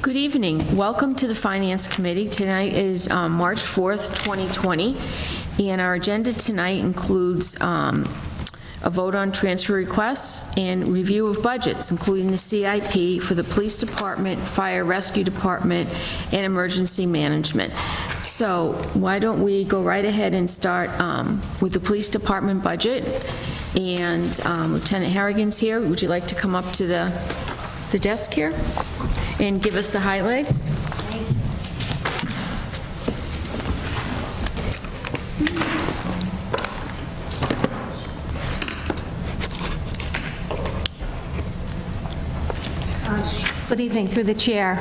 Good evening. Welcome to the Finance Committee. Tonight is March 4th, 2020, and our agenda tonight includes a vote on transfer requests and review of budgets, including the CIP for the Police Department, Fire Rescue Department, and Emergency Management. So why don't we go right ahead and start with the Police Department budget. And Lieutenant Harrigan's here. Would you like to come up to the desk here and give us the highlights? Good evening, through the chair.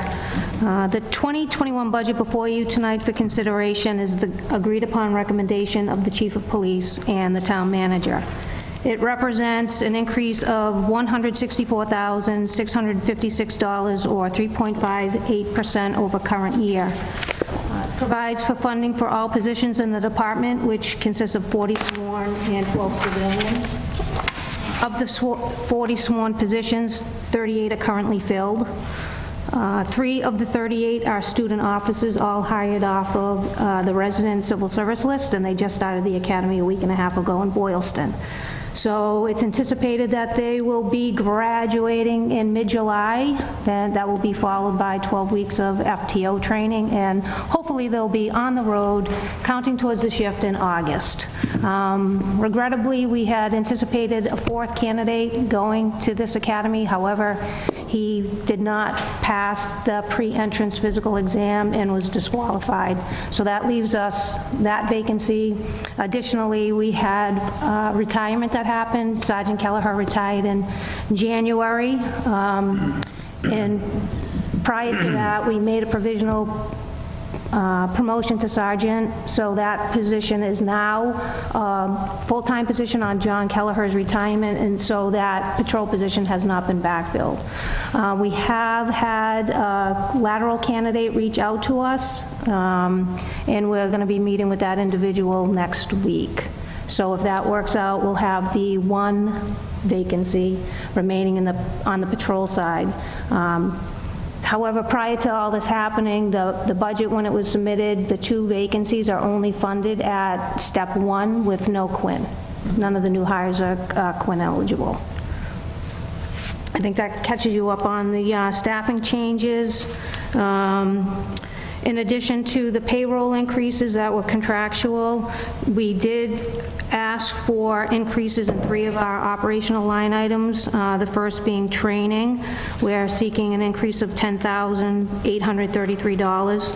The 2021 budget before you tonight for consideration is the agreed-upon recommendation of the Chief of Police and the Town Manager. It represents an increase of $164,656, or 3.58% over current year. Provides for funding for all positions in the department, which consists of 40 sworn and 12 civilian. Of the 40 sworn positions, 38 are currently filled. 3 of the 38 are student officers, all hired off of the resident civil service list, and they just started the academy a week and a half ago in Boylston. So it's anticipated that they will be graduating in mid-July, and that will be followed by 12 weeks of FTO training, and hopefully they'll be on the road counting towards the shift in August. Regrettably, we had anticipated a 4th candidate going to this academy. However, he did not pass the pre-entrance physical exam and was disqualified. So that leaves us that vacancy. Additionally, we had retirement that happened. Sergeant Kelleher retired in January. And prior to that, we made a provisional promotion to sergeant, so that position is now a full-time position on John Kelleher's retirement, and so that patrol position has not been backfilled. We have had a lateral candidate reach out to us, and we're going to be meeting with that individual next week. So if that works out, we'll have the 1 vacancy remaining on the patrol side. However, prior to all this happening, the budget, when it was submitted, the 2 vacancies are only funded at step 1 with no Quinn. None of the new hires are Quinn eligible. I think that catches you up on the staffing changes. In addition to the payroll increases that were contractual, we did ask for increases in 3 of our operational line items, the first being training. We're seeking an increase of $10,833.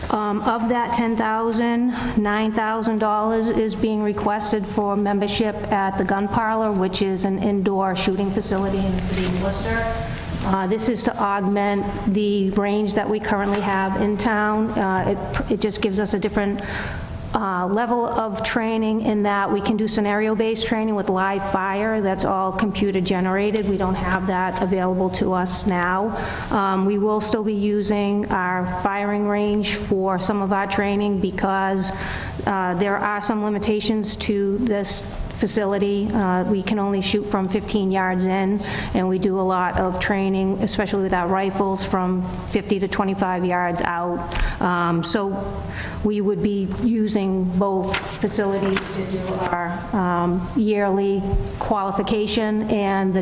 Of that $10,000, $9,000 is being requested for membership at the Gun Parlor, which is an indoor shooting facility in the city of Worcester. This is to augment the range that we currently have in town. It just gives us a different level of training in that we can do scenario-based training with live fire. That's all computer generated. We don't have that available to us now. We will still be using our firing range for some of our training because there are some limitations to this facility. We can only shoot from 15 yards in, and we do a lot of training, especially with our rifles, from 50 to 25 yards out. So we would be using both facilities to do our yearly qualification and the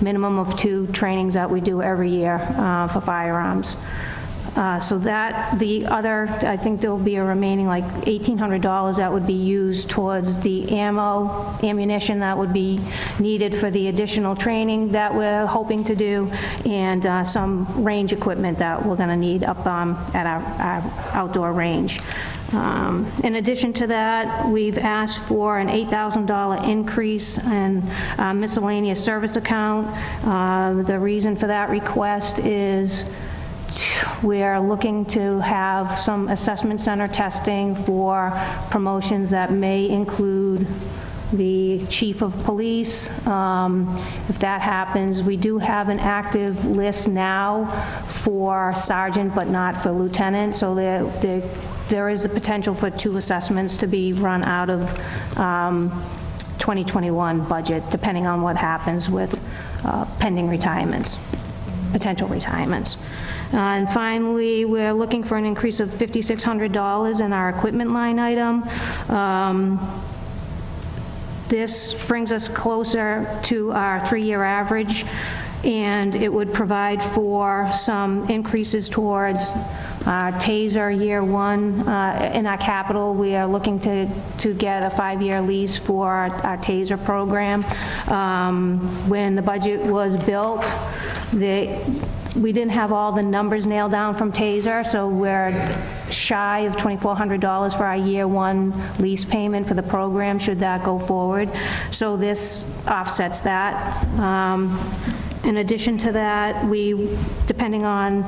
minimum of 2 trainings that we do every year for firearms. So that, the other, I think there'll be a remaining like $1,800 that would be used towards the ammunition that would be needed for the additional training that we're hoping to do, and some range equipment that we're going to need up at our outdoor range. In addition to that, we've asked for an $8,000 increase in miscellaneous service account. The reason for that request is we are looking to have some assessment center testing for promotions that may include the chief of police. If that happens, we do have an active list now for sergeant, but not for lieutenant, so there is a potential for 2 assessments to be run out of 2021 budget, depending on what happens with pending retirements. potential retirements. And finally, we're looking for an increase of $5,600 in our equipment line item. This brings us closer to our 3-year average, and it would provide for some increases towards our TASER year 1. In our capital, we are looking to get a 5-year lease for our TASER program. When the budget was built, we didn't have all the numbers nailed down from TASER, so we're shy of $2,400 for our year 1 lease payment for the program, should that go forward. So this offsets that. In addition to that, depending on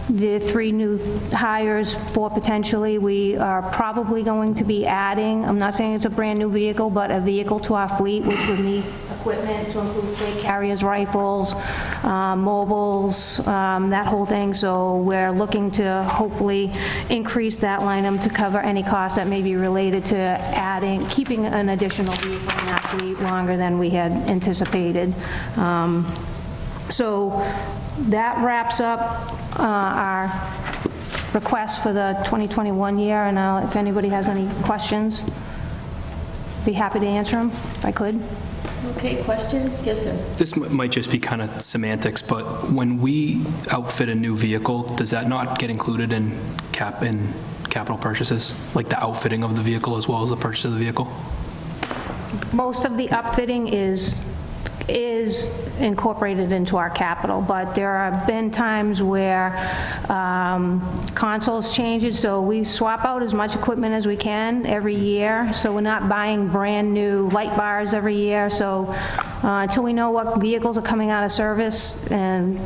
the 3 new hires, 4 potentially, we are probably going to be adding, I'm not saying it's a brand-new vehicle, but a vehicle to our fleet, which would need equipment to include plate carriers, rifles, mobiles, that whole thing. So we're looking to hopefully increase that line item to cover any costs that may be related to keeping an additional vehicle in that fleet longer than we had anticipated. So that wraps up our request for the 2021 year, and if anybody has any questions, be happy to answer them if I could. Okay, questions? Yes, sir. This might just be kind of semantics, but when we outfit a new vehicle, does that not get included in capital purchases? Like the outfitting of the vehicle as well as the purchase of the vehicle? Most of the upfitting is incorporated into our capital, but there have been times where consoles changes, so we swap out as much equipment as we can every year, so we're not buying brand-new light bars every year, so until we know what vehicles are coming out of service, and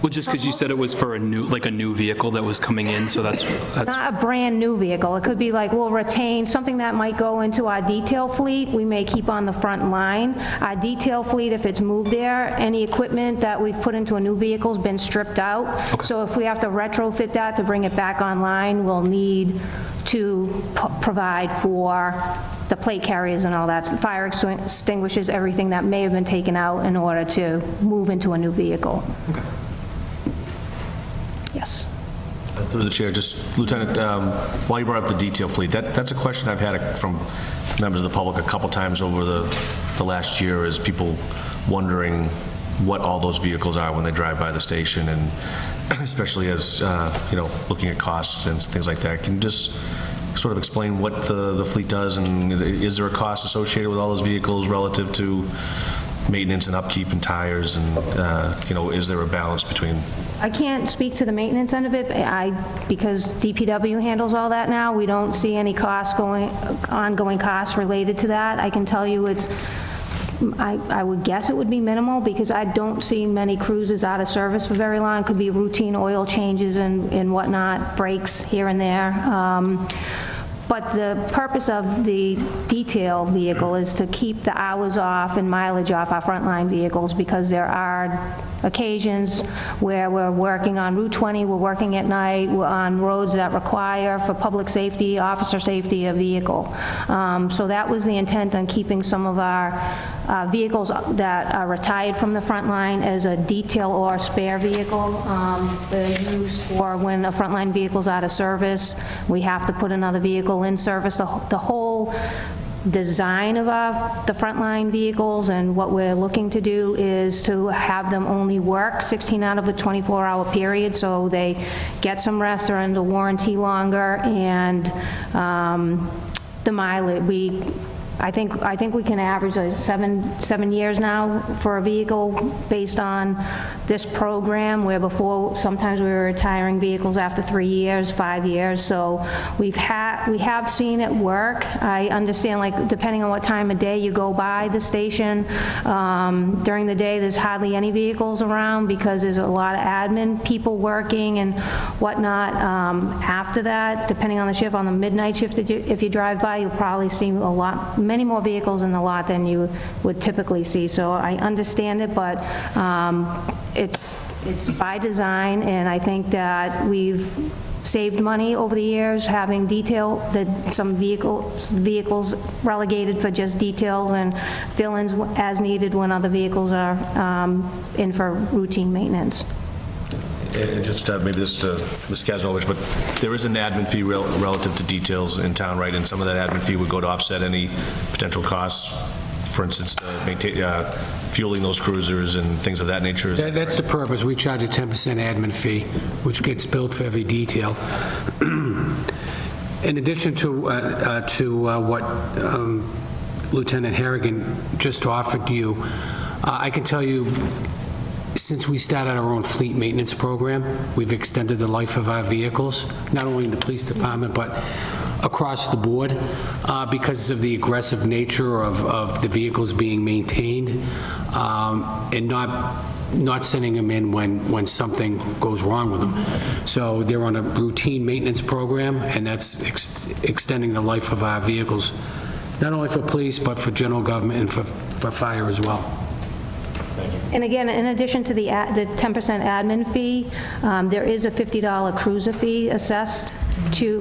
Well, just because you said it was for a new vehicle that was coming in, so that's not a brand-new vehicle. It could be like, we'll retain something that might go into our detail fleet, we may keep on the front line. Our detail fleet, if it's moved there, any equipment that we've put into a new vehicle's been stripped out. Okay. So if we have to retrofit that to bring it back online, we'll need to provide for the plate carriers and all that, fire extinguishers, everything that may have been taken out in order to move into a new vehicle. okay. Yes. Through the chair, just Lieutenant, while you brought up the detail fleet, that's a question I've had from members of the public a couple times over the last year, is people wondering what all those vehicles are when they drive by the station, and especially as, looking at costs and things like that. Can you just sort of explain what the fleet does, and is there a cost associated with all those vehicles relative to maintenance and upkeep and tires, and, is there a balance between? I can't speak to the maintenance end of it, because DPW handles all that now. We don't see any ongoing costs related to that. I can tell you I would guess it would be minimal, because I don't see many cruises out of service for very long. It could be routine oil changes and whatnot, brakes here and there. But the purpose of the detail vehicle is to keep the hours off and mileage off our frontline vehicles, because there are occasions where we're working on Route 20, we're working at night, we're on roads that require, for public safety, officer safety, a vehicle. So that was the intent on keeping some of our vehicles that are retired from the front line as a detail or spare vehicle. They're used for when a frontline vehicle's out of service, we have to put another vehicle in service. The whole design of the frontline vehicles, and what we're looking to do is to have them only work 16 out of a 24-hour period, so they get some rest, they're under warranty longer, and the mileage, I think we can average like seven years now for a vehicle based on this program, where before sometimes we were retiring vehicles after 3 years, 5 years. So we have seen it work. I understand, like, depending on what time of day you go by the station, during the day there's hardly any vehicles around because there's a lot of admin people working and whatnot. After that, depending on the shift, on the midnight shift, if you drive by, you'll probably see many more vehicles in the lot than you would typically see. So I understand it, but it's by design, and I think that we've saved money over the years having some vehicles relegated for just details and fill-ins as needed when other vehicles are in for routine maintenance. And just maybe this to Ms. Kazanovich, but there is an admin fee relative to details in town, right? And some of that admin fee would go to offset any potential costs, for instance, fueling those cruisers and things of that nature. Is that That's the purpose. We charge a 10% admin fee, which gets billed for every detail. In addition to what Lieutenant Harrigan just offered you, I can tell you, since we started our own fleet maintenance program, we've extended the life of our vehicles, not only in the police department, but across the board, because of the aggressive nature of the vehicles being maintained, and not sending them in when something goes wrong with them. So they're on a routine maintenance program, and that's extending the life of our vehicles, not only for police, but for general government and for fire as well. And again, in addition to the 10% admin fee, there is a $50 cruiser fee assessed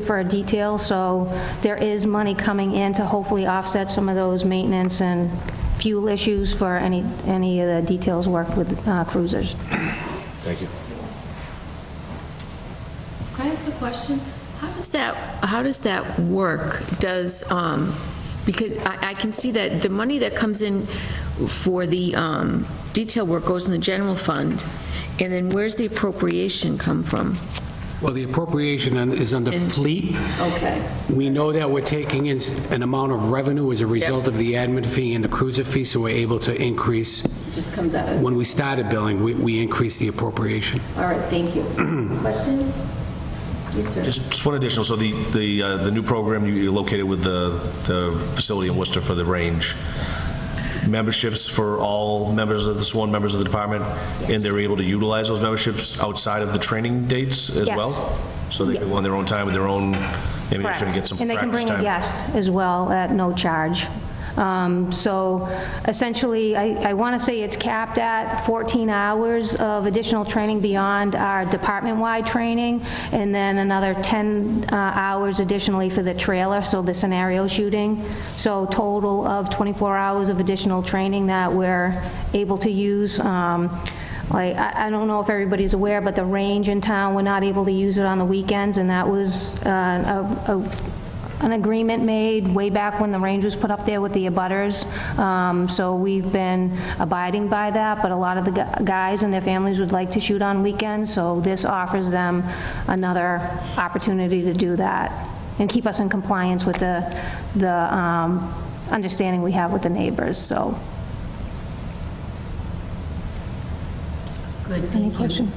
for a detail, so there is money coming in to hopefully offset some of those maintenance and fuel issues for any of the details worked with cruisers. Thank you. Can I ask a question? How does that work? Because I can see that the money that comes in for the detail work goes in the general fund, and then where's the appropriation come from? Well, the appropriation is under fleet. Okay. We know that we're taking in an amount of revenue as a result of the admin fee and the cruiser fee, so we're able to increase. Just comes out of... When we started billing, we increased the appropriation. All right, thank you. Questions? Yes, sir. Just one additional, so the new program you located with the facility in Worcester for the range, memberships for all members of the sworn members of the department, and they're able to utilize those memberships outside of the training dates as Yes. well? So they can go on their own time with their own ammunition and get some And they can practice bring a time? guest as well at no charge. So essentially, I want to say it's capped at 14 hours of additional training beyond our department-wide training, and then another 10 hours additionally for the trailer, so the scenario shooting. So total of 24 hours of additional training that we're able to use. I don't know if everybody's aware, but the range in town, we're not able to use it on the weekends, and that was an agreement made way back when the range was put up there with the abutters. So we've been abiding by that, but a lot of the guys and their families would like to shoot on weekends, so this offers them another opportunity to do that and keep us in compliance with the understanding we have with the neighbors, so. Good, Any thank you. question?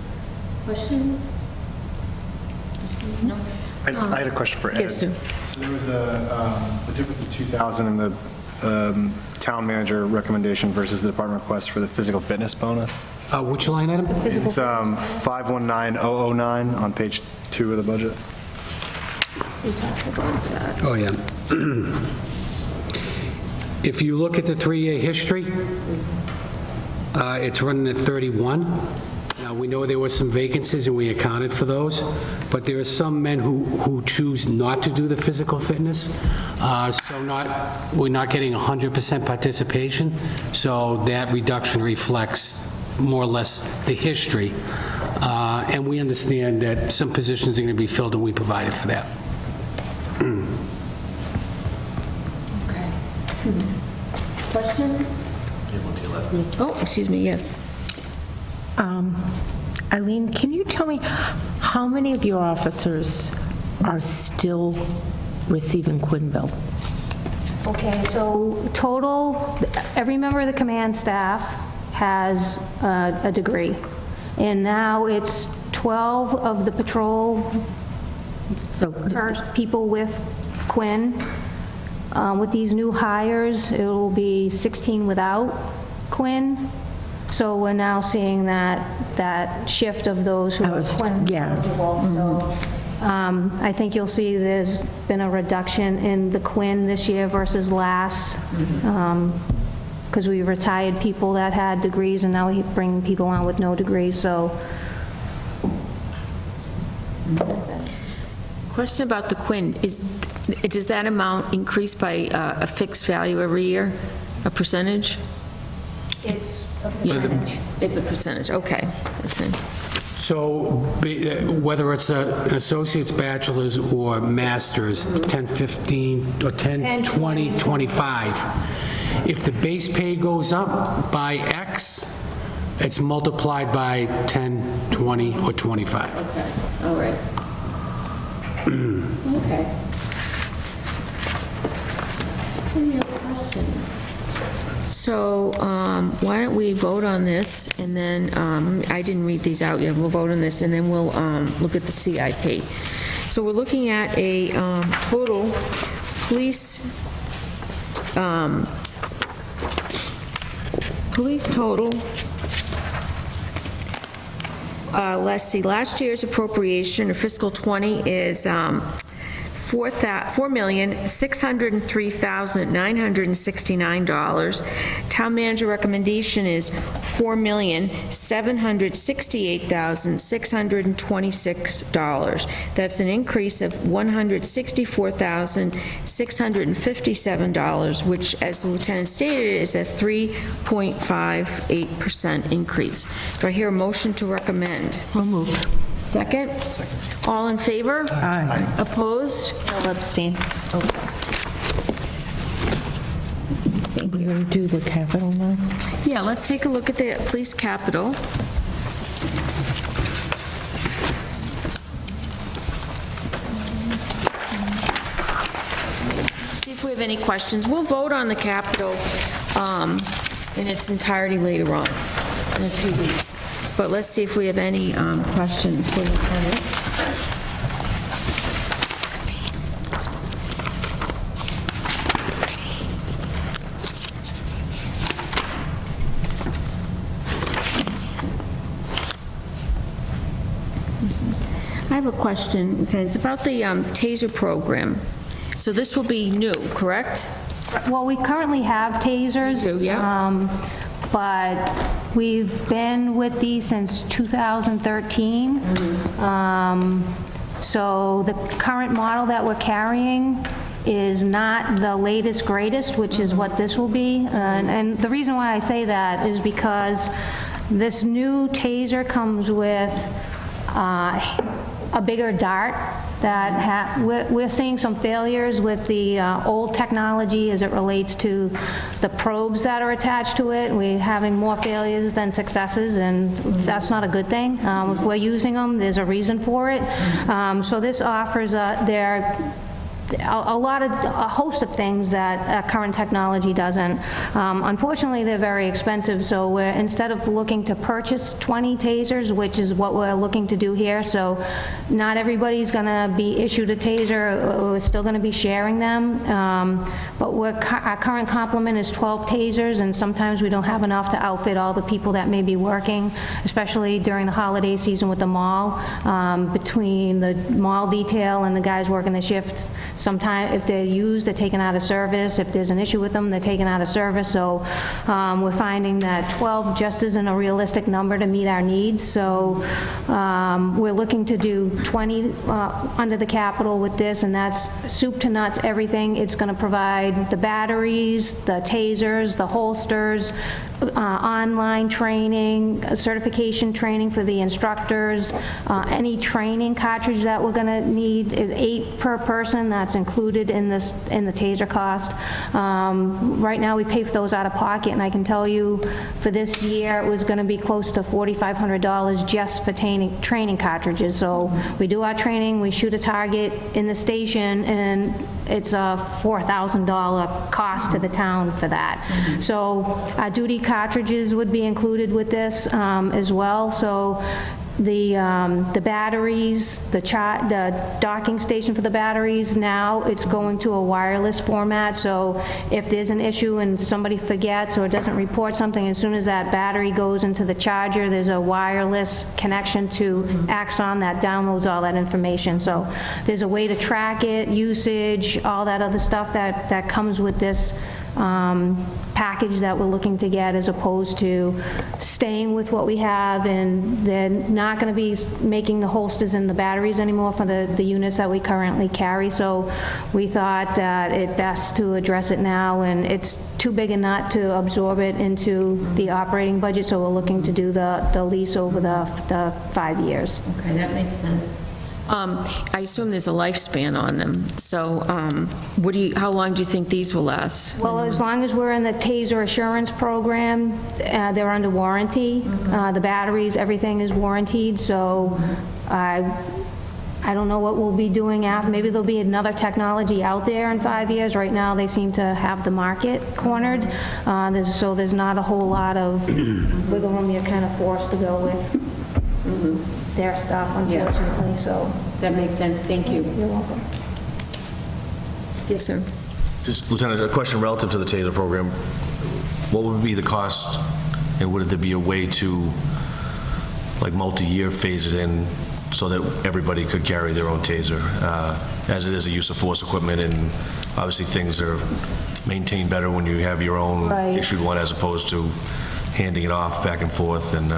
Questions? No? I had a question for Ed. Yes, sir. So there was a difference of 2,000 in the town manager recommendation versus the department request for the physical fitness bonus. Which line item? It's 519009 on page 2 of the budget. We talked about that. Oh, yeah. If you look at the 3-year history, it's running at 31. Now, we know there were some vacancies, and we accounted for those, but there are some men who choose not to do the physical fitness, so we're not getting 100% participation, so that reduction reflects more or less the history, and we understand that some positions are going to be filled, and we provided for that. Okay. Questions? Oh, excuse me, yes. Eileen, can you tell me how many of your officers are still receiving Quinn bill? Okay, so total, every member of the command staff has a degree, and now it's 12 of the patrol So, people with Quinn. With these new hires, it will be 16 without Quinn. So we're now seeing that shift of those who are Quinn yeah. eligible. So I think you'll see there's been a reduction in the Quinn this year versus last, because we retired people that had degrees, and now we bring people on with no degrees, so. Question about the Quinn, does that amount increase by a fixed value every year, a percentage? It's a Yeah. percentage. It's a percentage, okay. That's it. So whether it's an associate's, bachelor's, or master's, 10, 15, or 10, 20, 25, if the base pay goes up by X, it's multiplied by 10, 20, or 25. All right. Okay. Any other questions? So why don't we vote on this, and then, I didn't read these out yet, we'll vote on this, and then we'll look at the CIP. So we're looking at a total police total. Let's see, last year's appropriation of fiscal '20 is $4,603,969. Town manager recommendation is $4,768,626. That's an increase of $164,657, which, as the lieutenant stated, is a 3.58% increase. Do I hear a motion to recommend? So moved. Second? All in favor? Aye. Opposed? I'll abstain. We're going to do the capital now? Yeah, let's take a look at the police capital. See if we have any questions. We'll vote on the capital in its entirety later on, in a few weeks. But let's see if we have any questions for the lieutenant. I have a question, Lieutenant. It's about the TASER program. So this will be new, correct? Well, we currently have tasers. You do, yeah. But we've been with these since 2013. So the current model that we're carrying is not the latest, greatest, which is what this will be. And the reason why I say that is because this new taser comes with a bigger dart that we're seeing some failures with the old technology as it relates to the probes that are attached to it. We're having more failures than successes, and that's not a good thing. If we're using them, there's a reason for it. So this offers a host of things that current technology doesn't. Unfortunately, they're very expensive, so instead of looking to purchase 20 tasers, which is what we're looking to do here, so not everybody's going to be issued a taser. We're still going to be sharing them, but our current complement is 12 tasers, and sometimes we don't have enough to outfit all the people that may be working, especially during the holiday season with the mall, between the mall detail and the guys working the shift. Sometimes, if they're used, they're taken out of service. If there's an issue with them, they're taken out of service. So we're finding that 12 just isn't a realistic number to meet our needs. So we're looking to do 20 under the capital with this, and that's soup to nuts, everything. It's going to provide the batteries, the tasers, the holsters, online training, certification training for the instructors, any training cartridge that we're going to need is 8 per person. That's included in the taser cost. Right now, we pay for those out of pocket, and I can tell you for this year, it was going to be close to $4,500 just for training cartridges. So we do our training, we shoot a target in the station, and it's a $4,000 cost to the town for that. So our duty cartridges would be included with this as well. So the batteries, the docking station for the batteries, now it's going to a wireless format. So if there's an issue and somebody forgets or doesn't report something, as soon as that battery goes into the charger, there's a wireless connection to Axon that downloads all that information. So there's a way to track it, usage, all that other stuff that comes with this package that we're looking to get, as opposed to staying with what we have, and they're not going to be making the holsters and the batteries anymore for the units that we currently carry, so we thought that it best to address it now, and it's too big a nut to absorb it into the operating budget, so we're looking to do the lease over the 5 years. Okay, that makes sense. I assume there's a lifespan on them, so how long do you think these will last? Well, as long as we're in the TASER assurance program, they're under warranty. The batteries, everything is warranted, so I don't know what we'll be doing after. Maybe there'll be another technology out there in 5 years. Right now, they seem to have the market cornered, so there's not a whole lot of wiggle room. You're kind of forced to go with their stuff, unfortunately, so. That makes sense, thank you. You're welcome. Yes, sir. Just, Lieutenant, a question relative to the TASER program. What would be the cost, and would there be a way to, like, multi-year phase it in so that everybody could carry their own TASER? As it is a use of force equipment, and obviously things are maintained better when you have your own Right. issued one, as opposed to handing it off back and forth, and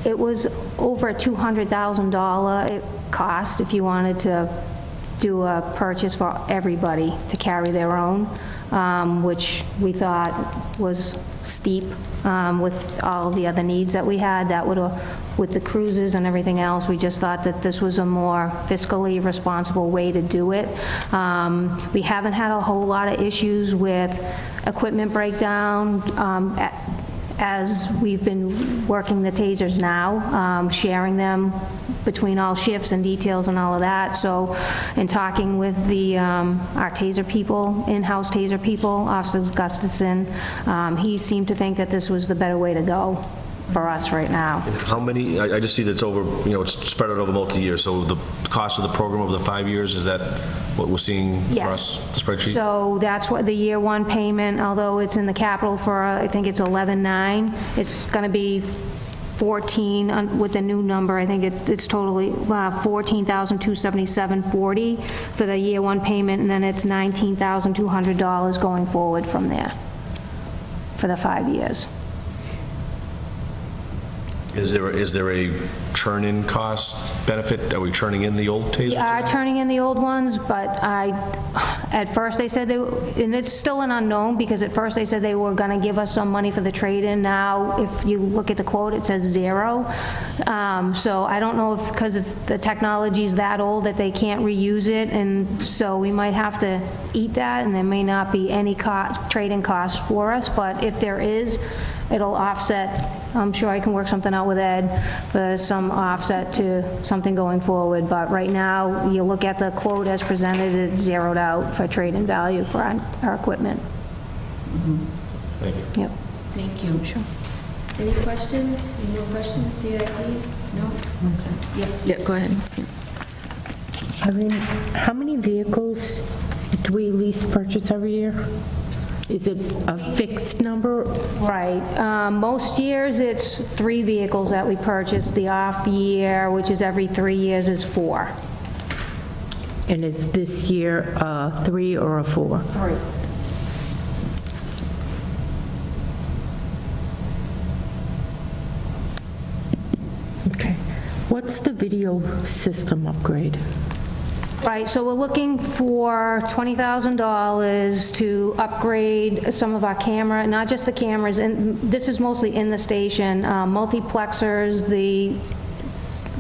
It was over a $200,000 cost if you wanted to do a purchase for everybody to carry their own, which we thought was steep with all the other needs that we had. That would, with the cruises and everything else, we just thought that this was a more fiscally responsible way to do it. We haven't had a whole lot of issues with equipment breakdown as we've been working the tasers now, sharing them between all shifts and details and all of that. So in talking with our taser people, in-house taser people, Officer Gustafson, he seemed to think that this was the better way to go for us right now. how many, I just see that it's over, it's spread out over multi-year, so the cost of the program over the 5 years, is that what we're seeing across the spreadsheet? So that's what the year one payment, although it's in the capital for, I think it's 11.9, it's going to be 14 with the new number. I think it's totally $14,277.40 for the year one payment, and then it's $19,200 going forward from there for the 5 years. Is there a churn-in cost benefit? Are we churning in the old tasers? We are turning in the old ones, but at first they said and it's still an unknown, because at first they said they were going to give us some money for the trade-in. Now, if you look at the quote, it says 0. So I don't know if, because the technology's that old that they can't reuse it, and so we might have to eat that, and there may not be any trade-in cost for us, but if there is, it'll offset. I'm sure I can work something out with Ed for some offset to something going forward, but right now, you look at the quote as presented, it's zeroed out for trade-in value for our equipment. Thank you. Yep. Thank you. Sure. Any questions? Any more questions, CIP? No? Okay. Yes, yeah, go ahead. Irene, how many vehicles do we lease purchase every year? Is it a fixed number? Right. Most years, it's 3 vehicles that we purchase. The off year, which is every 3 years, is 4. And is this year a 3 or a 4? 3. Okay. What's the video system upgrade? Right, so we're looking for $20,000 to upgrade some of our camera, not just the cameras, and this is mostly in the station, multiplexers, the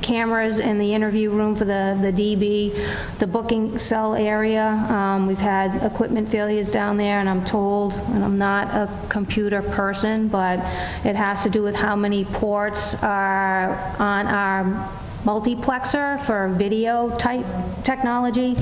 cameras in the interview room for the DB, the booking cell area. We've had equipment failures down there, and I'm told, and I'm not a computer person, but it has to do with how many ports are on our multiplexer for video type technology.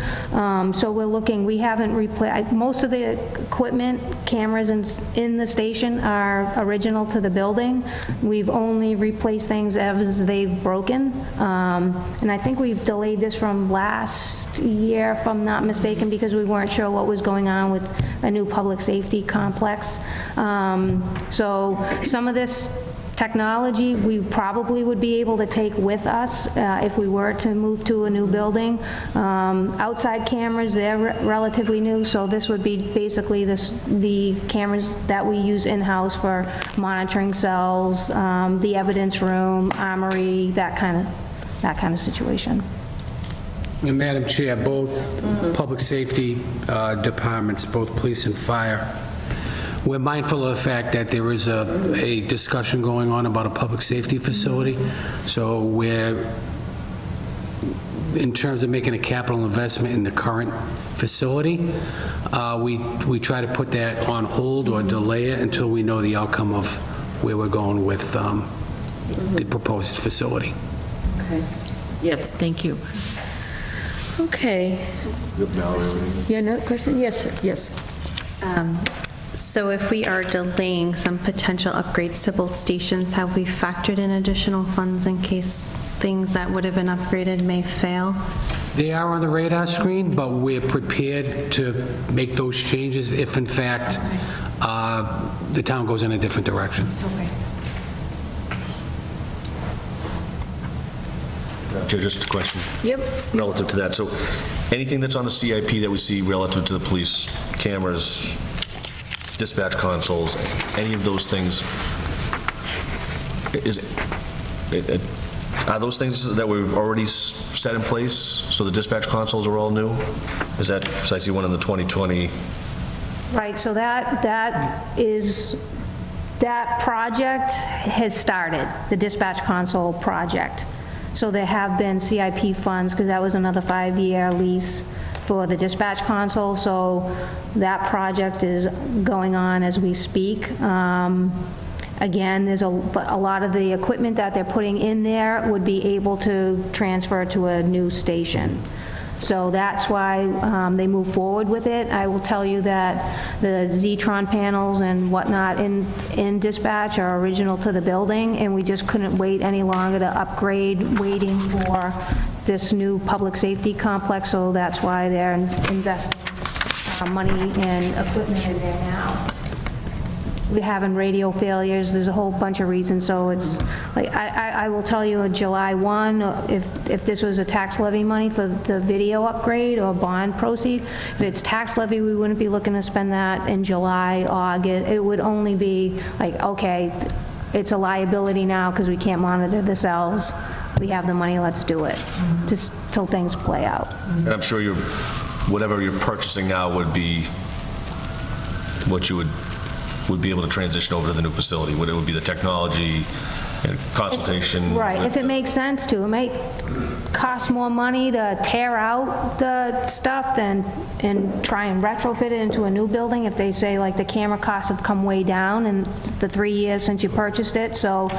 So we're looking, we haven't replaced, most of the equipment, cameras in the station are original to the building. We've only replaced things as they've broken. And I think we've delayed this from last year, if I'm not mistaken, because we weren't sure what was going on with a new public safety complex. So some of this Technology, we probably would be able to take with us if we were to move to a new building. Outside cameras, they're relatively new, so this would be basically the cameras that we use in-house for monitoring cells, the evidence room, armory, that kind of situation. And Madam Chair, both public safety departments, both police and fire, we're mindful of the fact that there is a discussion going on about a public safety facility. So we're, in terms of making a capital investment in the current facility, we try to put that on hold or delay it until we know the outcome of where we're going with the proposed facility. Okay. Yes, thank you. Okay. Yeah, another question? Yes, sir, yes. So if we are delaying some potential upgrades to both stations, have we factored in additional funds in case things that would have been upgraded may fail? They are on the radar screen, but we're prepared to make those changes if, in fact, the town goes in a different direction. Chair, just a question. Yep. Relative to that, so anything that's on the CIP that we see relative to the police, cameras, dispatch consoles, any of those things, are those things that we've already set in place, so the dispatch consoles are all new? Is that, because I see one in the 2020? Right, so that project has started, the dispatch console project. So there have been CIP funds, because that was another 5-year lease for the dispatch console, so that project is going on as we speak. Again, there's a lot of the equipment that they're putting in there would be able to transfer to a new station. So that's why they move forward with it. I will tell you that the Zetron panels and whatnot in dispatch are original to the building, and we just couldn't wait any longer to upgrade, waiting for this new public safety complex, so that's why they're investing money and equipment in there now. We're having radio failures, there's a whole bunch of reasons, so it's, like, I will tell you, on July 1, if this was a tax levy money for the video upgrade or bond proceed, if it's tax levy, we wouldn't be looking to spend that in July, August. It would only be like, okay, it's a liability now because we can't monitor the cells. We have the money, let's do it, just till things play out. And I'm sure whatever you're purchasing now would be what you would be able to transition over to the new facility. It would be the technology and consultation. Right, if it makes sense to. It may cost more money to tear out the stuff and try and retrofit it into a new building if they say, like, the camera costs have come way down in the 3 years since you purchased it, so,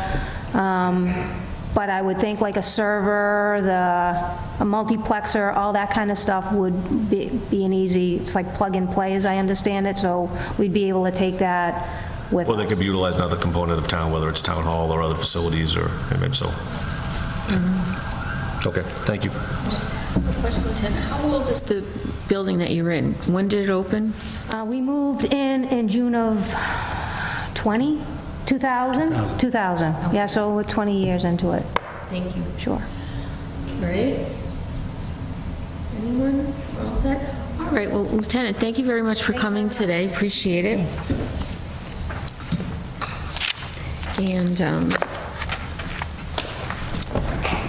but I would think like a server, a multiplexer, all that kind of stuff would be an easy, it's like plug and play as I understand it, so we'd be able to take that with us. Or they could be utilized in another component of town, whether it's town hall or other facilities, or maybe so. Okay, thank you. Question, Lieutenant, how old is the building that you're in? When did it open? We moved in June of 2000? 2000, yeah, so we're 20 years into it. Thank you. Sure. Right? Anyone? All set? All right, well, Lieutenant, thank you very much for coming today. Appreciate it. And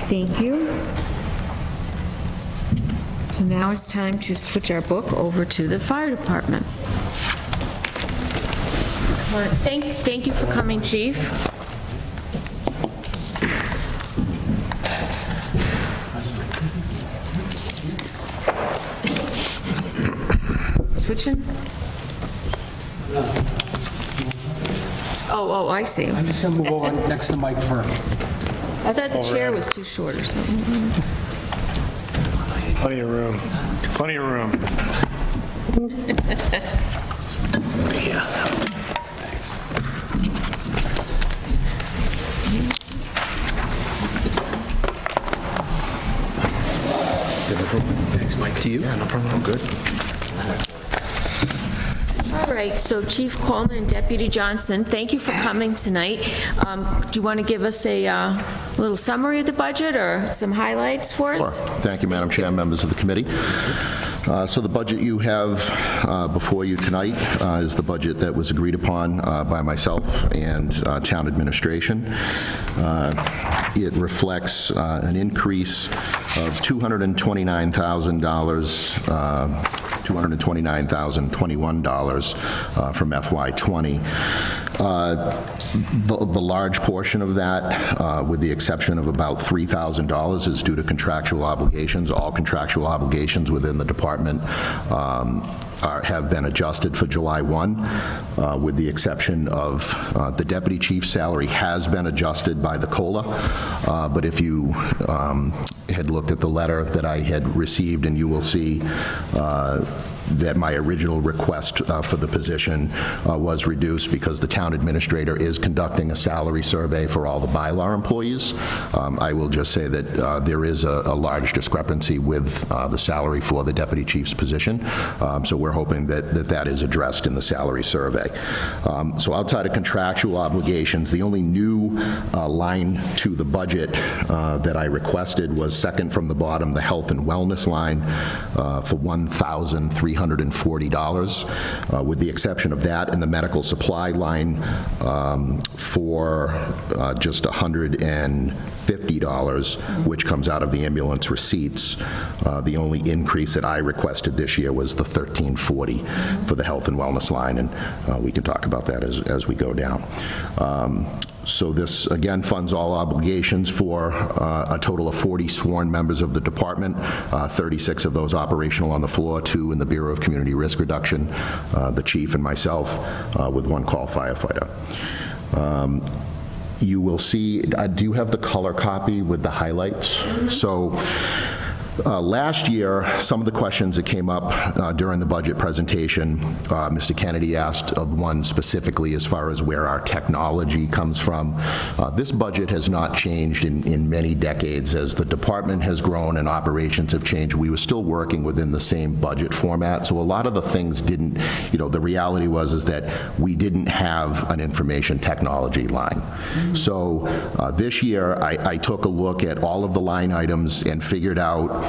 thank you. So now it's time to switch our book over to the fire department. Come on. Thank you for coming, Chief. Switching? Oh, I see. I'm just going to move over next to Mike for... I thought the chair was too short or something. Plenty of room. Plenty of room. Thanks, Mike. To you? Yeah, no problem, I'm good. All right, so Chief Coleman and Deputy Johnson, thank you for coming tonight. Do you want to give us a little summary of the budget or some highlights for Sure. us? Thank you, Madam Chair, members of the committee. So the budget you have before you tonight is the budget that was agreed upon by myself and town administration. It reflects an increase of $229,000, $229,021 from FY20. The large portion of that, with the exception of about $3,000, is due to contractual obligations. All contractual obligations within the department have been adjusted for July 1, with the exception of the deputy chief's salary has been adjusted by the COLA. But if you had looked at the letter that I had received, and you will see that my original request for the position was reduced because the town administrator is conducting a salary survey for all the bylaw employees. I will just say that there is a large discrepancy with the salary for the deputy chief's position. So we're hoping that is addressed in the salary survey. So outside of contractual obligations, the only new line to the budget that I requested was second from the bottom, the health and wellness line for $1,340, with the exception of that, and the medical supply line for just $150, which comes out of the ambulance receipts. The only increase that I requested this year was the $1,340 for the health and wellness line, and we can talk about that as we go down. So this, again, funds all obligations for a total of 40 sworn members of the department, 36 of those operational on the floor, 2 in the Bureau of Community Risk Reduction, the chief and myself, with 1 call firefighter. You will see, do you have the color copy with the highlights? So last year, some of the questions that came up during the budget presentation, Mr. Kennedy asked of one specifically as far as where our technology comes from. This budget has not changed in many decades. As the department has grown and operations have changed, we were still working within the same budget format. So a lot of the things didn't, the reality is that we didn't have an information technology line. So this year, I took a look at all of the line items and figured out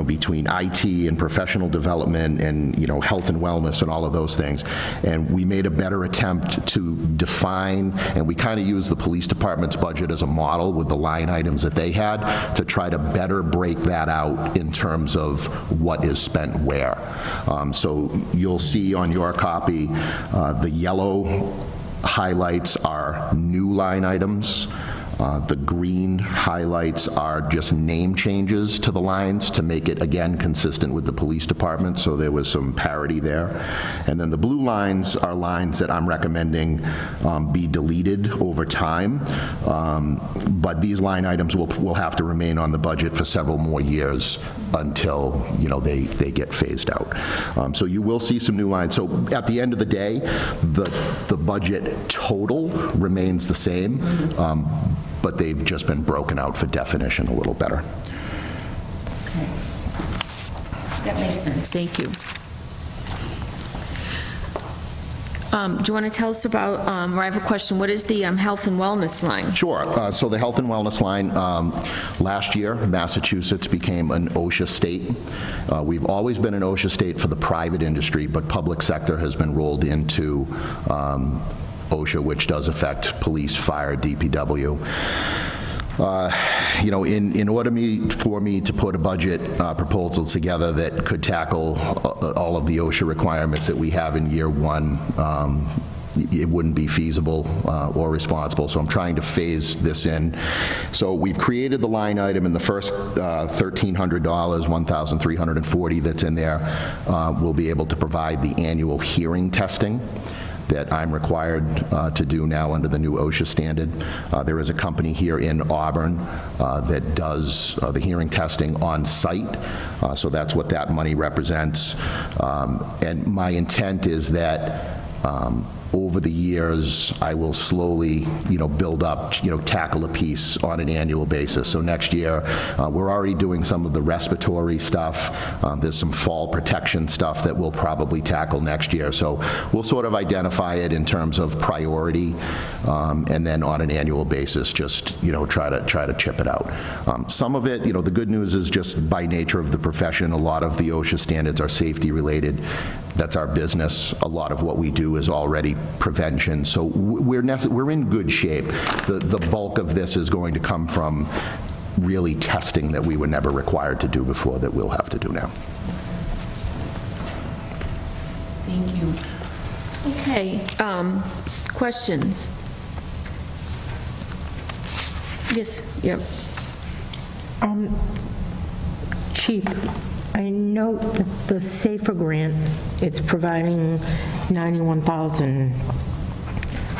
between IT and professional development and, health and wellness and all of those things. And we made a better attempt to define, and we kind of used the police department's budget as a model with the line items that they had to try to better break that out in terms of what is spent where. So you'll see on your copy, the yellow highlights are new line items. The green highlights are just name changes to the lines to make it, again, consistent with the police department, so there was some parity there. And then the blue lines are lines that I'm recommending be deleted over time, but these line items will have to remain on the budget for several more years until, they get phased out. So you will see some new lines. So at the end of the day, the budget total remains the same, but they've just been broken out for definition a little better. That makes sense, thank you. Do you want to tell us about, or I have a question, what is the health and wellness line? Sure. So the health and wellness line, last year, Massachusetts became an OSHA state. We've always been an OSHA state for the private industry, but public sector has been rolled into OSHA, which does affect police, fire, DPW. In order for me to put a budget proposal together that could tackle all of the OSHA requirements that we have in year one, it wouldn't be feasible or responsible, so I'm trying to phase this in. So we've created the line item in the first $1,300, $1,340 that's in there. We'll be able to provide the annual hearing testing that I'm required to do now under the new OSHA standard. There is a company here in Auburn that does the hearing testing on site, so that's what that money represents. And my intent is that over the years, I will slowly, build up, tackle a piece on an annual basis. So next year, we're already doing some of the respiratory stuff. There's some fall protection stuff that we'll probably tackle next year. So we'll sort of identify it in terms of priority, and then on an annual basis, just, try to chip it out. Some of it, the good news is just by nature of the profession, a lot of the OSHA standards are safety related. That's our business. A lot of what we do is already prevention. So we're in good shape. The bulk of this is going to come from really testing that we were never required to do before that we'll have to do now. Thank you. Okay, questions? Yes, yep. Chief, I know that the SAFER grant, it's providing $91,000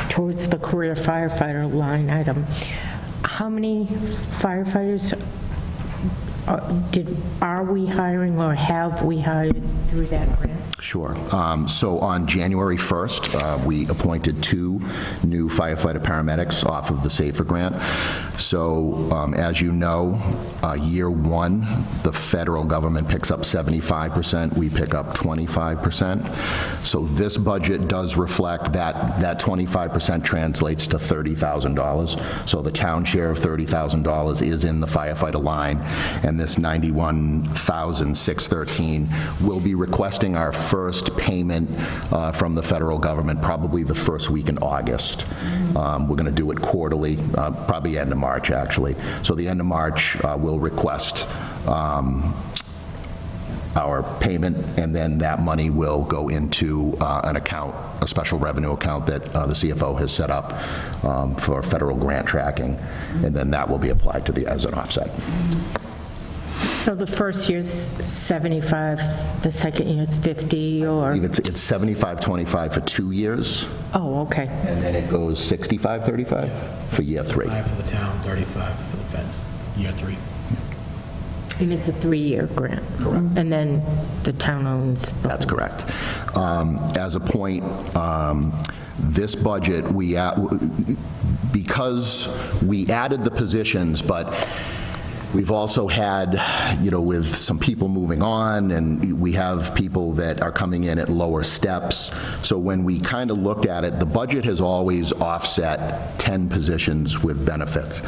towards the career firefighter line item. How many firefighters are we hiring or have we hired through that grant? Sure. So on January 1st, we appointed 2 new firefighter paramedics off of the SAFER grant. So as you know, year 1, the federal government picks up 75%, we pick up 25%. So this budget does reflect that 25% translates to $30,000. So the town share of $30,000 is in the firefighter line, and this $91,613 will be requesting our first payment from the federal government probably the first week in August. We're going to do it quarterly, probably end of March, actually. So the end of March, we'll request our payment, and then that money will go into an account, a special revenue account that the CFO has set up for federal grant tracking, and then that will be applied to as an offset. So the first year's 75, the second year's 50, or? It's 75-25 for 2 years, Oh, okay. and then it goes 65-35 for year 3. 5 for the town, 35 for the feds, year 3. And it's a 3-year grant? Correct. And then the town owns the... That's correct. As a point, this budget, because we added the positions, but we've also had, with some people moving on, and we have people that are coming in at lower steps. So when we kind of looked at it, the budget has always offset 10 positions with benefits.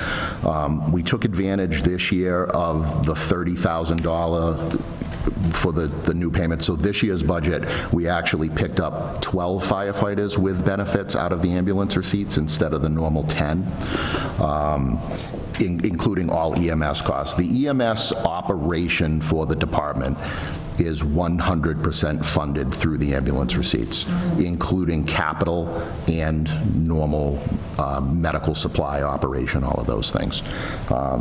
We took advantage this year of the $30,000 for the new payment. So this year's budget, we actually picked up 12 firefighters with benefits out of the ambulance receipts instead of the normal 10. Including all EMS costs. The EMS operation for the department is 100% funded through the ambulance receipts, including capital and normal medical supply operation, all of those things. I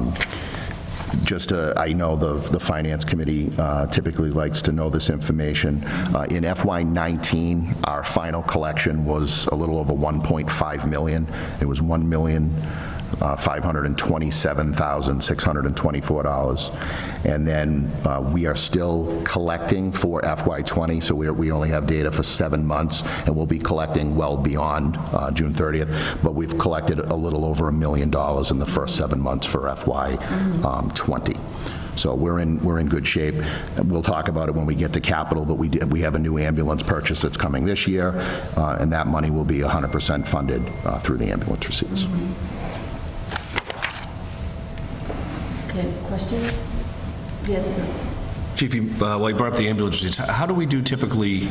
know the Finance Committee typically likes to know this information. In FY19, our final collection was a little over $1.5 million. It was $1,527,624. And then we are still collecting for FY20, so we only have data for 7 months, and we'll be collecting well beyond June 30th, but we've collected a little over $1 million in the first 7 months for FY20. So we're in good shape. We'll talk about it when we get to capital, but we have a new ambulance purchase that's coming this year, and that money will be 100% funded through the ambulance receipts. Okay, questions? Yes, sir. Chief, while you brought up the ambulance receipts, how do we do typically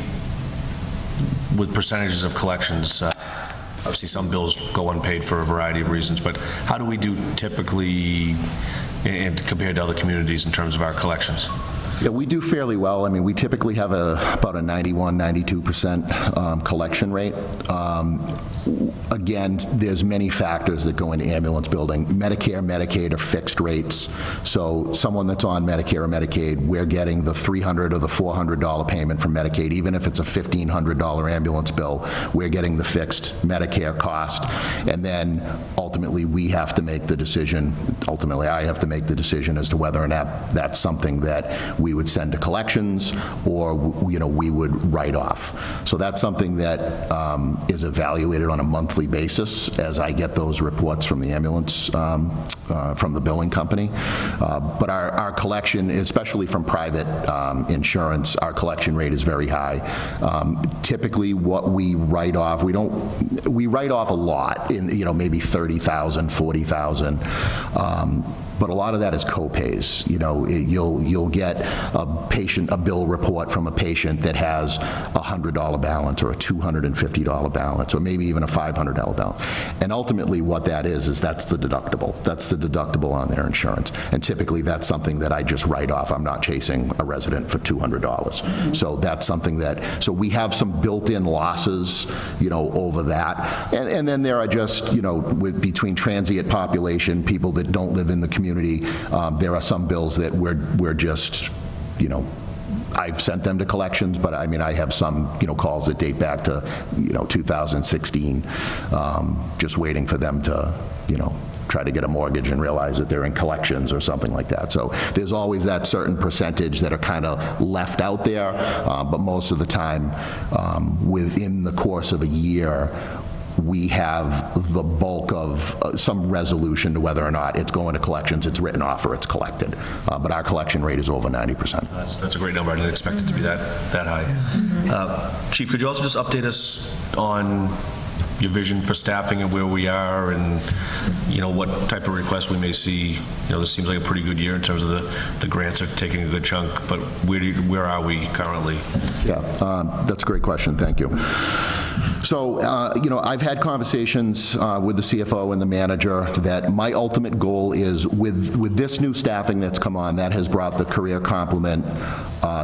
with percentages of collections? Obviously, some bills go unpaid for a variety of reasons, but how do we do typically and compared to other communities in terms of our collections? Yeah, we do fairly well. I mean, we typically have about a 91, 92% collection rate. Again, there's many factors that go into ambulance building. Medicare, Medicaid are fixed rates. So someone that's on Medicare or Medicaid, we're getting the $300 or the $400 payment from Medicaid. Even if it's a $1,500 ambulance bill, we're getting the fixed Medicare cost. And then ultimately, we have to make the decision, ultimately, I have to make the decision as to whether or not that's something that we would send to collections or, we would write off. So that's something that is evaluated on a monthly basis as I get those reports from the ambulance, from the billing company. But our collection, especially from private insurance, our collection rate is very high. Typically, what we write off, we write off a lot, in maybe $30,000, $40,000. But a lot of that is co-pays. You'll get a bill report from a patient that has a $100 balance or a $250 balance or maybe even a $500 balance. And ultimately what that is that's the deductible. That's the deductible on their insurance. And typically that's something that I just write off. I'm not chasing a resident for $200. So that's something so we have some built-in losses, over that. And then there are just, between transient population, people that don't live in the community, there are some bills that we're just, I've sent them to collections, but I have some, calls that date back to, 2016, just waiting for them to, try to get a mortgage and realize that they're in collections or something like that. So there's always that certain percentage that are kind of left out there, but most of the time, within the course of a year, we have the bulk of some resolution to whether or not it's going to collections, it's written off, or it's collected. But our collection rate is over 90%. That's a great number. I didn't expect it to be that high. Chief, could you also just update us on your vision for staffing and where we are and, what type of requests we may see? This seems like a pretty good year in terms of the grants are taking a good chunk, but where are we currently? Yeah, that's a great question. Thank you. So, I've had conversations with the CFO and the manager that my ultimate goal is with this new staffing that's come on, that has brought the career complement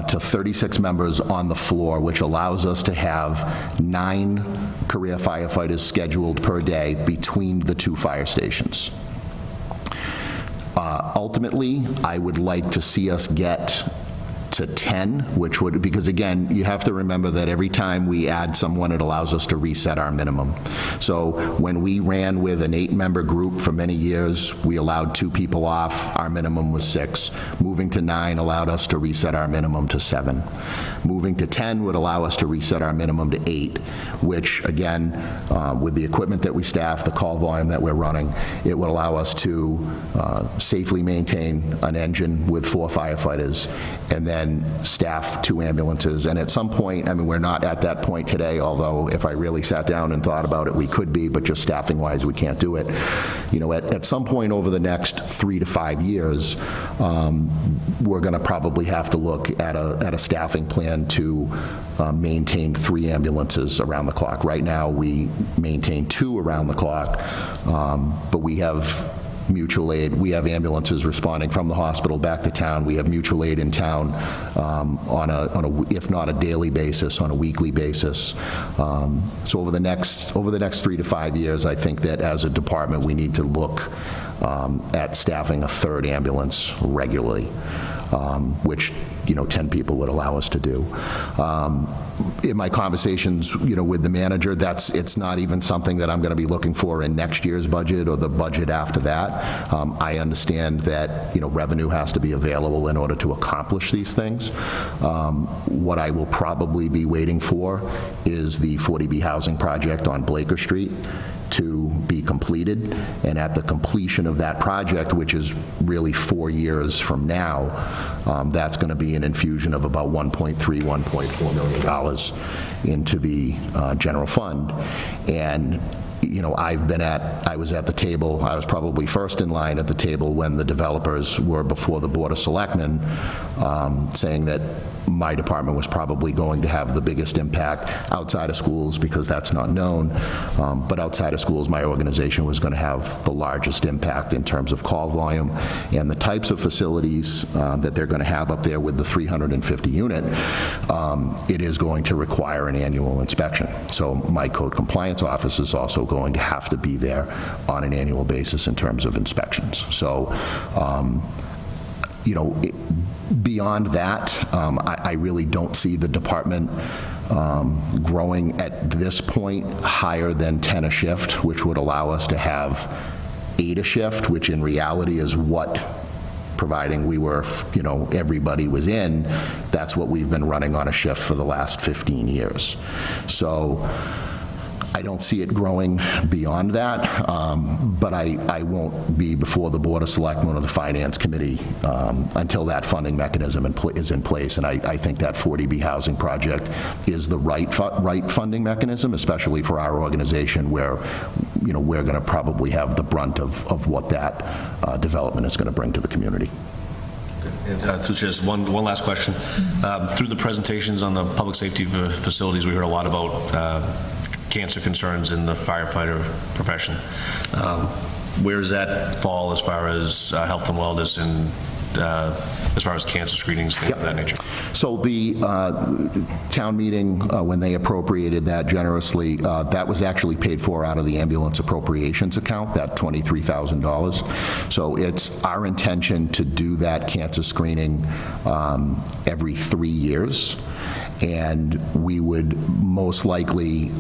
to 36 members on the floor, which allows us to have 9 career firefighters scheduled per day between the 2 fire stations. Ultimately, I would like to see us get to 10, which would, because again, you have to remember that every time we add someone, it allows us to reset our minimum. So when we ran with an 8-member group for many years, we allowed 2 people off. Our minimum was 6. Moving to 9 allowed us to reset our minimum to 7. Moving to 10 would allow us to reset our minimum to 8, which again, with the equipment that we staff, the call volume that we're running, it would allow us to safely maintain an engine with 4 firefighters and then staff 2 ambulances. And at some point, we're not at that point today, although if I really sat down and thought about it, we could be, but just staffing-wise, we can't do it. At some point over the next 3 to 5 years, we're going to probably have to look at a staffing plan to maintain 3 ambulances around the clock. Right now, we maintain 2 around the clock, but we have mutual aid. We have ambulances responding from the hospital back to town. We have mutual aid in town on a, if not a daily basis, on a weekly basis. So over the next 3 to 5 years, I think that as a department, we need to look at staffing a 3rd ambulance regularly, which 10 people would allow us to do. In my conversations, with the manager, it's not even something that I'm going to be looking for in next year's budget or the budget after that. I understand that, revenue has to be available in order to accomplish these things. What I will probably be waiting for is the 40B housing project on Blaker Street to be completed, and at the completion of that project, which is really 4 years from now, that's going to be an infusion of about $1.3, $1.4 million into the general fund. And I was at the table, I was probably first in line at the table when the developers were before the Board of Selectmen, saying that my department was probably going to have the biggest impact outside of schools, because that's not known, but outside of schools, my organization was going to have the largest impact in terms of call volume, and the types of facilities that they're going to have up there with the 350 unit, it is going to require an annual inspection. So my code compliance office is also going to have to be there on an annual basis in terms of inspections. So, beyond that, I really don't see the department growing at this point higher than 10 a shift, which would allow us to have 8 a shift, which in reality is what, providing we were, everybody was in, that's what we've been running on a shift for the last 15 years. So I don't see it growing beyond that, but I won't be before the Board of Selectmen or the Finance Committee until that funding mechanism is in place, and I think that 40B housing project is the right funding mechanism, especially for our organization, where we're going to probably have the brunt of what that development is going to bring to the community. Through just one last question. Through the presentations on the public safety facilities, we heard a lot about cancer concerns in the firefighter profession. Where does that fall as far as health and wellness and as far as cancer screenings, things of that nature? So the town meeting, when they appropriated that generously, that was actually paid for out of the ambulance appropriations account, that $23,000. So it's our intention to do that cancer screening every 3 years. And we would most likely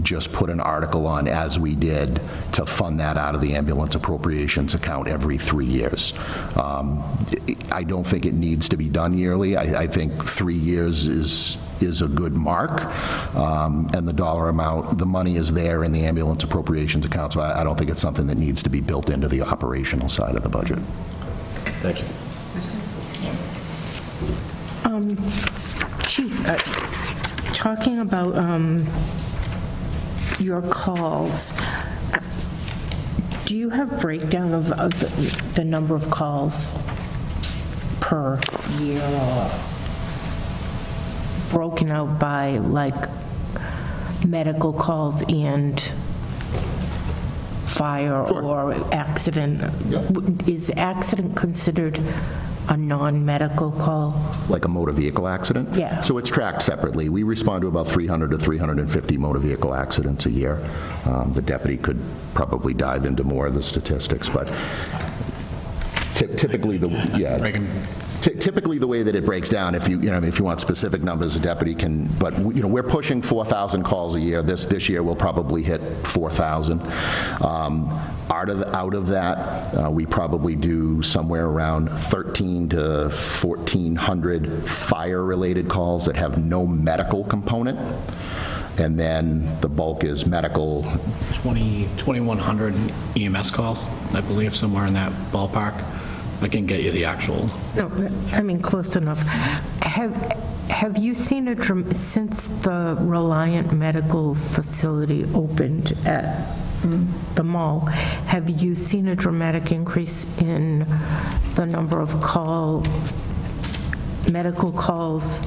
just put an article on, as we did, to fund that out of the ambulance appropriations account every 3 years. I don't think it needs to be done yearly. I think 3 years is a good mark, and the dollar amount, the money is there in the ambulance appropriations account, so I don't think it's something that needs to be built into the operational side of the budget. Thank you. Chief, talking about your calls, do you have breakdown of the number of calls per year, or broken out by like medical calls and fire or accident? Is accident considered a non-medical call? Like a motor vehicle accident? Yeah. So it's tracked separately. We respond to about 300 to 350 motor vehicle accidents a year. The deputy could probably dive into more of the statistics, but typically typically the way that it breaks down, if you want specific numbers, the deputy can, but we're pushing 4,000 calls a year. This year we'll probably hit 4,000. Out of that, we probably do somewhere around 1,300 to 1,400 fire-related calls that have no medical component. And then the bulk is medical. 2,100 EMS calls, I believe, somewhere in that ballpark. I can get you the actual. No, I mean, close enough. Have you seen since the Reliant Medical Facility opened at the mall, have you seen a dramatic increase in the number of medical calls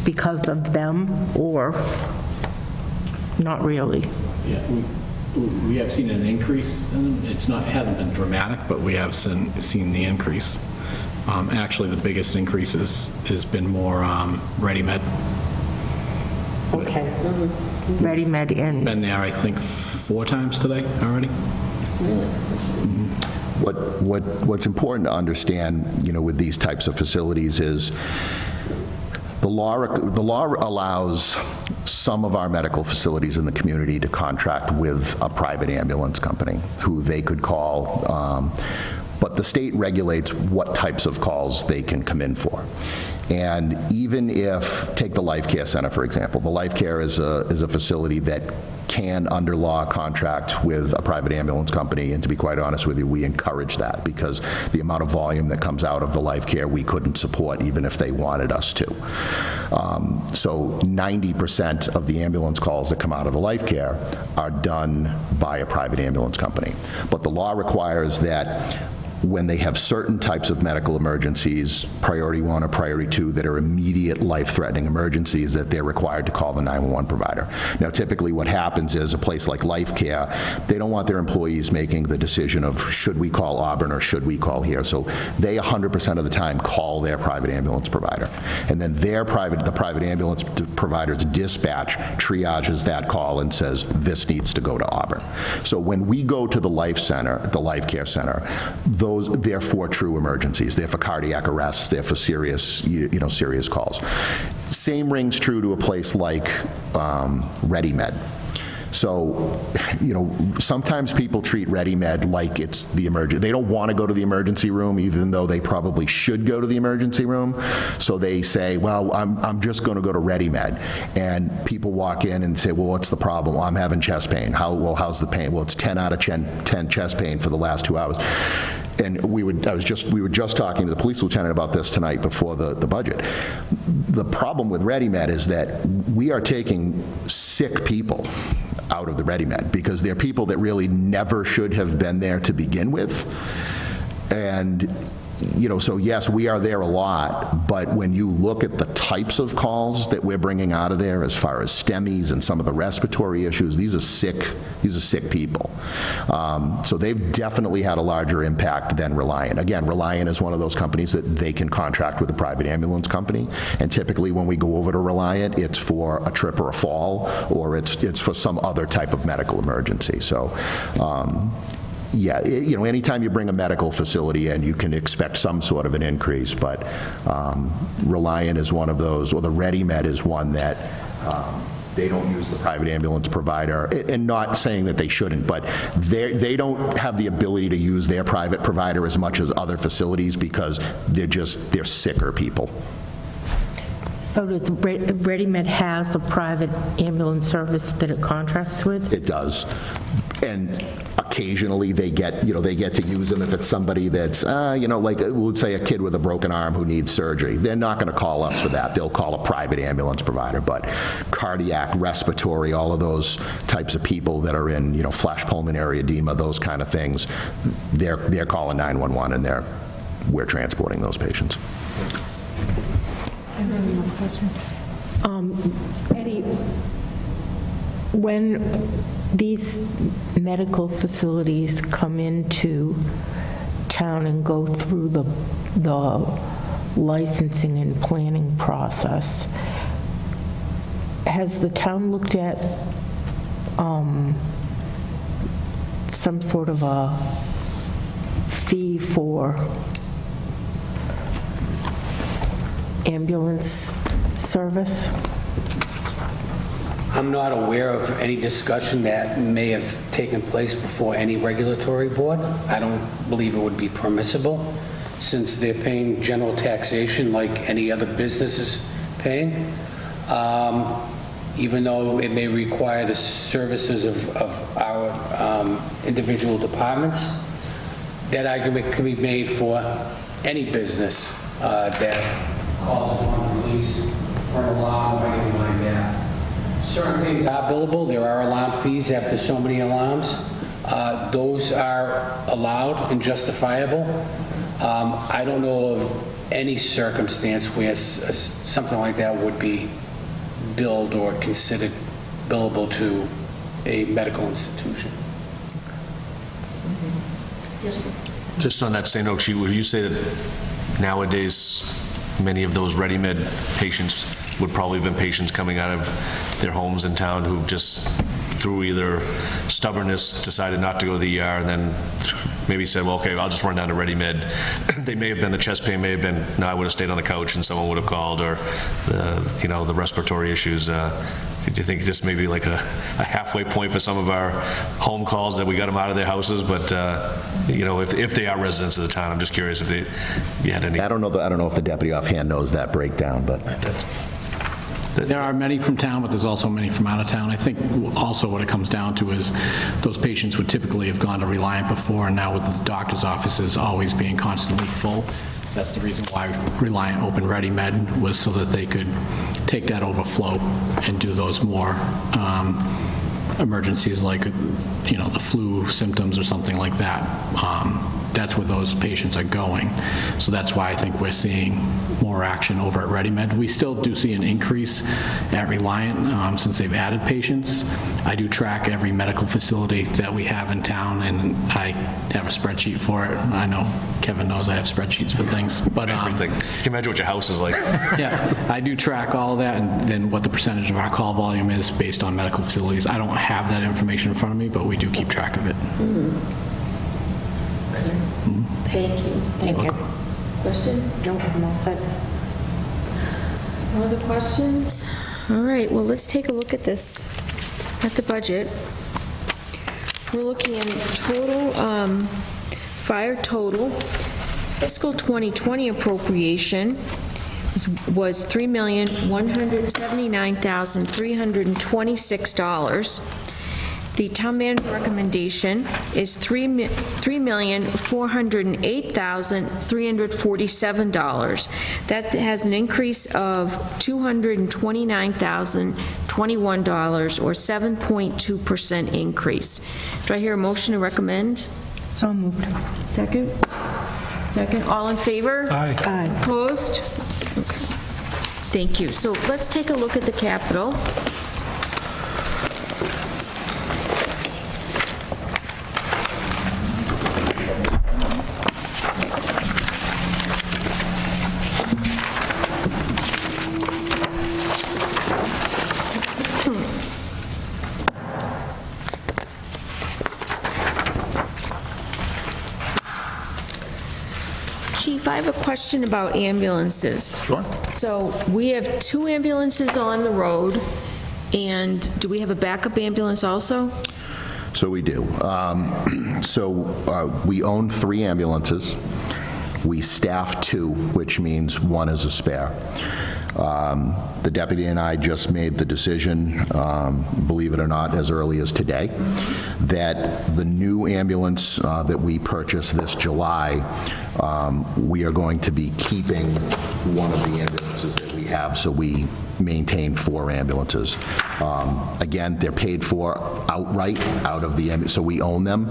because of them, or not really? Yeah, we have seen an increase. It hasn't been dramatic, but we have seen the increase. Actually, the biggest increase has been more ReadyMed. Okay. ReadyMed and... Been there, I think, 4 times today already. What's important to understand, with these types of facilities is the law allows some of our medical facilities in the community to contract with a private ambulance company who they could call, but the state regulates what types of calls they can come in for. And even if, take the Life Care Center, for example. The Life Care is a facility that can, under law, contract with a private ambulance company, and to be quite honest with you, we encourage that because the amount of volume that comes out of the Life Care we couldn't support even if they wanted us to. So 90% of the ambulance calls that come out of the Life Care are done by a private ambulance company. But the law requires that when they have certain types of medical emergencies, priority 1 or priority 2, that are immediate life-threatening emergencies, that they're required to call the 911 provider. Now, typically what happens is a place like Life Care, they don't want their employees making the decision of should we call Auburn or should we call here. So they 100% of the time call their private ambulance provider. And then the private ambulance provider's dispatch triages that call and says, this needs to go to Auburn. So when we go to the Life Care Center, they're for true emergencies. They're for cardiac arrests. They're for serious, serious calls. Same rings true to a place like ReadyMed. So, sometimes people treat ReadyMed like it's the emergency. They don't want to go to the emergency room, even though they probably should go to the emergency room. So they say, well, I'm just going to go to ReadyMed. And people walk in and say, well, what's the problem? Well, I'm having chest pain. How's the pain? Well, it's 10 out of 10 chest pain for the last 2 hours. And we were just talking to the police lieutenant about this tonight before the budget. The problem with ReadyMed is that we are taking sick people out of the ReadyMed because they're people that really never should have been there to begin with. And so yes, we are there a lot, but when you look at the types of calls that we're bringing out of there, as far as STEMIs and some of the respiratory issues, these are sick people. So they've definitely had a larger impact than Reliant. Again, Reliant is one of those companies that they can contract with a private ambulance company, and typically when we go over to Reliant, it's for a trip or a fall, or it's for some other type of medical emergency. So. Yeah, anytime you bring a medical facility in, you can expect some sort of an increase, but Reliant is one of those, or the ReadyMed is one that they don't use the private ambulance provider, and not saying that they shouldn't, but they don't have the ability to use their private provider as much as other facilities because they're sicker people. So does ReadyMed has a private ambulance service that it contracts with? It does. And occasionally they get to use them if it's somebody that's, like we'll say a kid with a broken arm who needs surgery. They're not going to call us for that. They'll call a private ambulance provider. But cardiac, respiratory, all of those types of people that are in, flash pulmonary edema, those kind of things, they're calling 911 and we're transporting those patients. I have another question. Eddie, when these medical facilities come into town and go through the licensing and planning process, has the town looked at some sort of a fee for ambulance service? I'm not aware of any discussion that may have taken place before any regulatory board. I don't believe it would be permissible, since they're paying general taxation like any other business is paying. Even though it may require the services of our individual departments, that argument can be made for any business that calls upon police for an alarm or anything like that. Certain things are billable. There are alarm fees after so many alarms. Those are allowed and justifiable. I don't know of any circumstance where something like that would be billed or considered billable to a medical institution. Just on that same note, would you say that nowadays many of those ReadyMed patients would probably have been patients coming out of their homes in town who just through either stubbornness, decided not to go to the ER, and then maybe said, well, okay, I'll just run down to Ready Med. They may have been, the chest pain may have been, no, I would have stayed on the couch and someone would have called, or, the respiratory issues. Do you think this may be like a halfway point for some of our home calls, that we got them out of their houses? But, if they are residents of the town, I'm just curious if you had any. I don't know if the deputy offhand knows that breakdown, but. There are many from town, but there's also many from out of town. I think also what it comes down to is those patients would typically have gone to Reliant before, and now with the doctor's offices always being constantly full, that's the reason why Reliant opened Ready Med, was so that they could take that overflow and do those more emergencies like, the flu symptoms or something like that. That's where those patients are going. So that's why I think we're seeing more action over at Ready Med. We still do see an increase at Reliant since they've added patients. I do track every medical facility that we have in town, and I have a spreadsheet for it. I know Kevin knows I have spreadsheets for things. But everything. Can you imagine what your house is like? Yeah, I do track all of that, and then what the percentage of our call volume is based on medical facilities. I don't have that information in front of me, but we do keep track of it. Thank you. Thank you. Question? No, I'm all set. No other questions? All right, well, let's take a look at this, at the budget. We're looking at total, fire total, fiscal 2020 appropriation was $3,179,326. The town manager recommendation is $3,408,347. That has an increase of $229,021, or 7.2% increase. Do I hear a motion to recommend? So moved. Second? Second. All in favor? Aye. Opposed? Okay. Thank you. So let's take a look at the capital. Chief, I have a question about ambulances. Sure. So we have 2 ambulances on the road, and do we have a backup ambulance also? So we do. We own 3 ambulances. We staff 2, which means 1 is a spare. The deputy and I just made the decision, believe it or not, as early as today, that the new ambulance that we purchased this July, we are going to be keeping one of the ambulances that we have, so we maintain 4 ambulances. Again, they're paid for outright out of the ambulance, so we own them.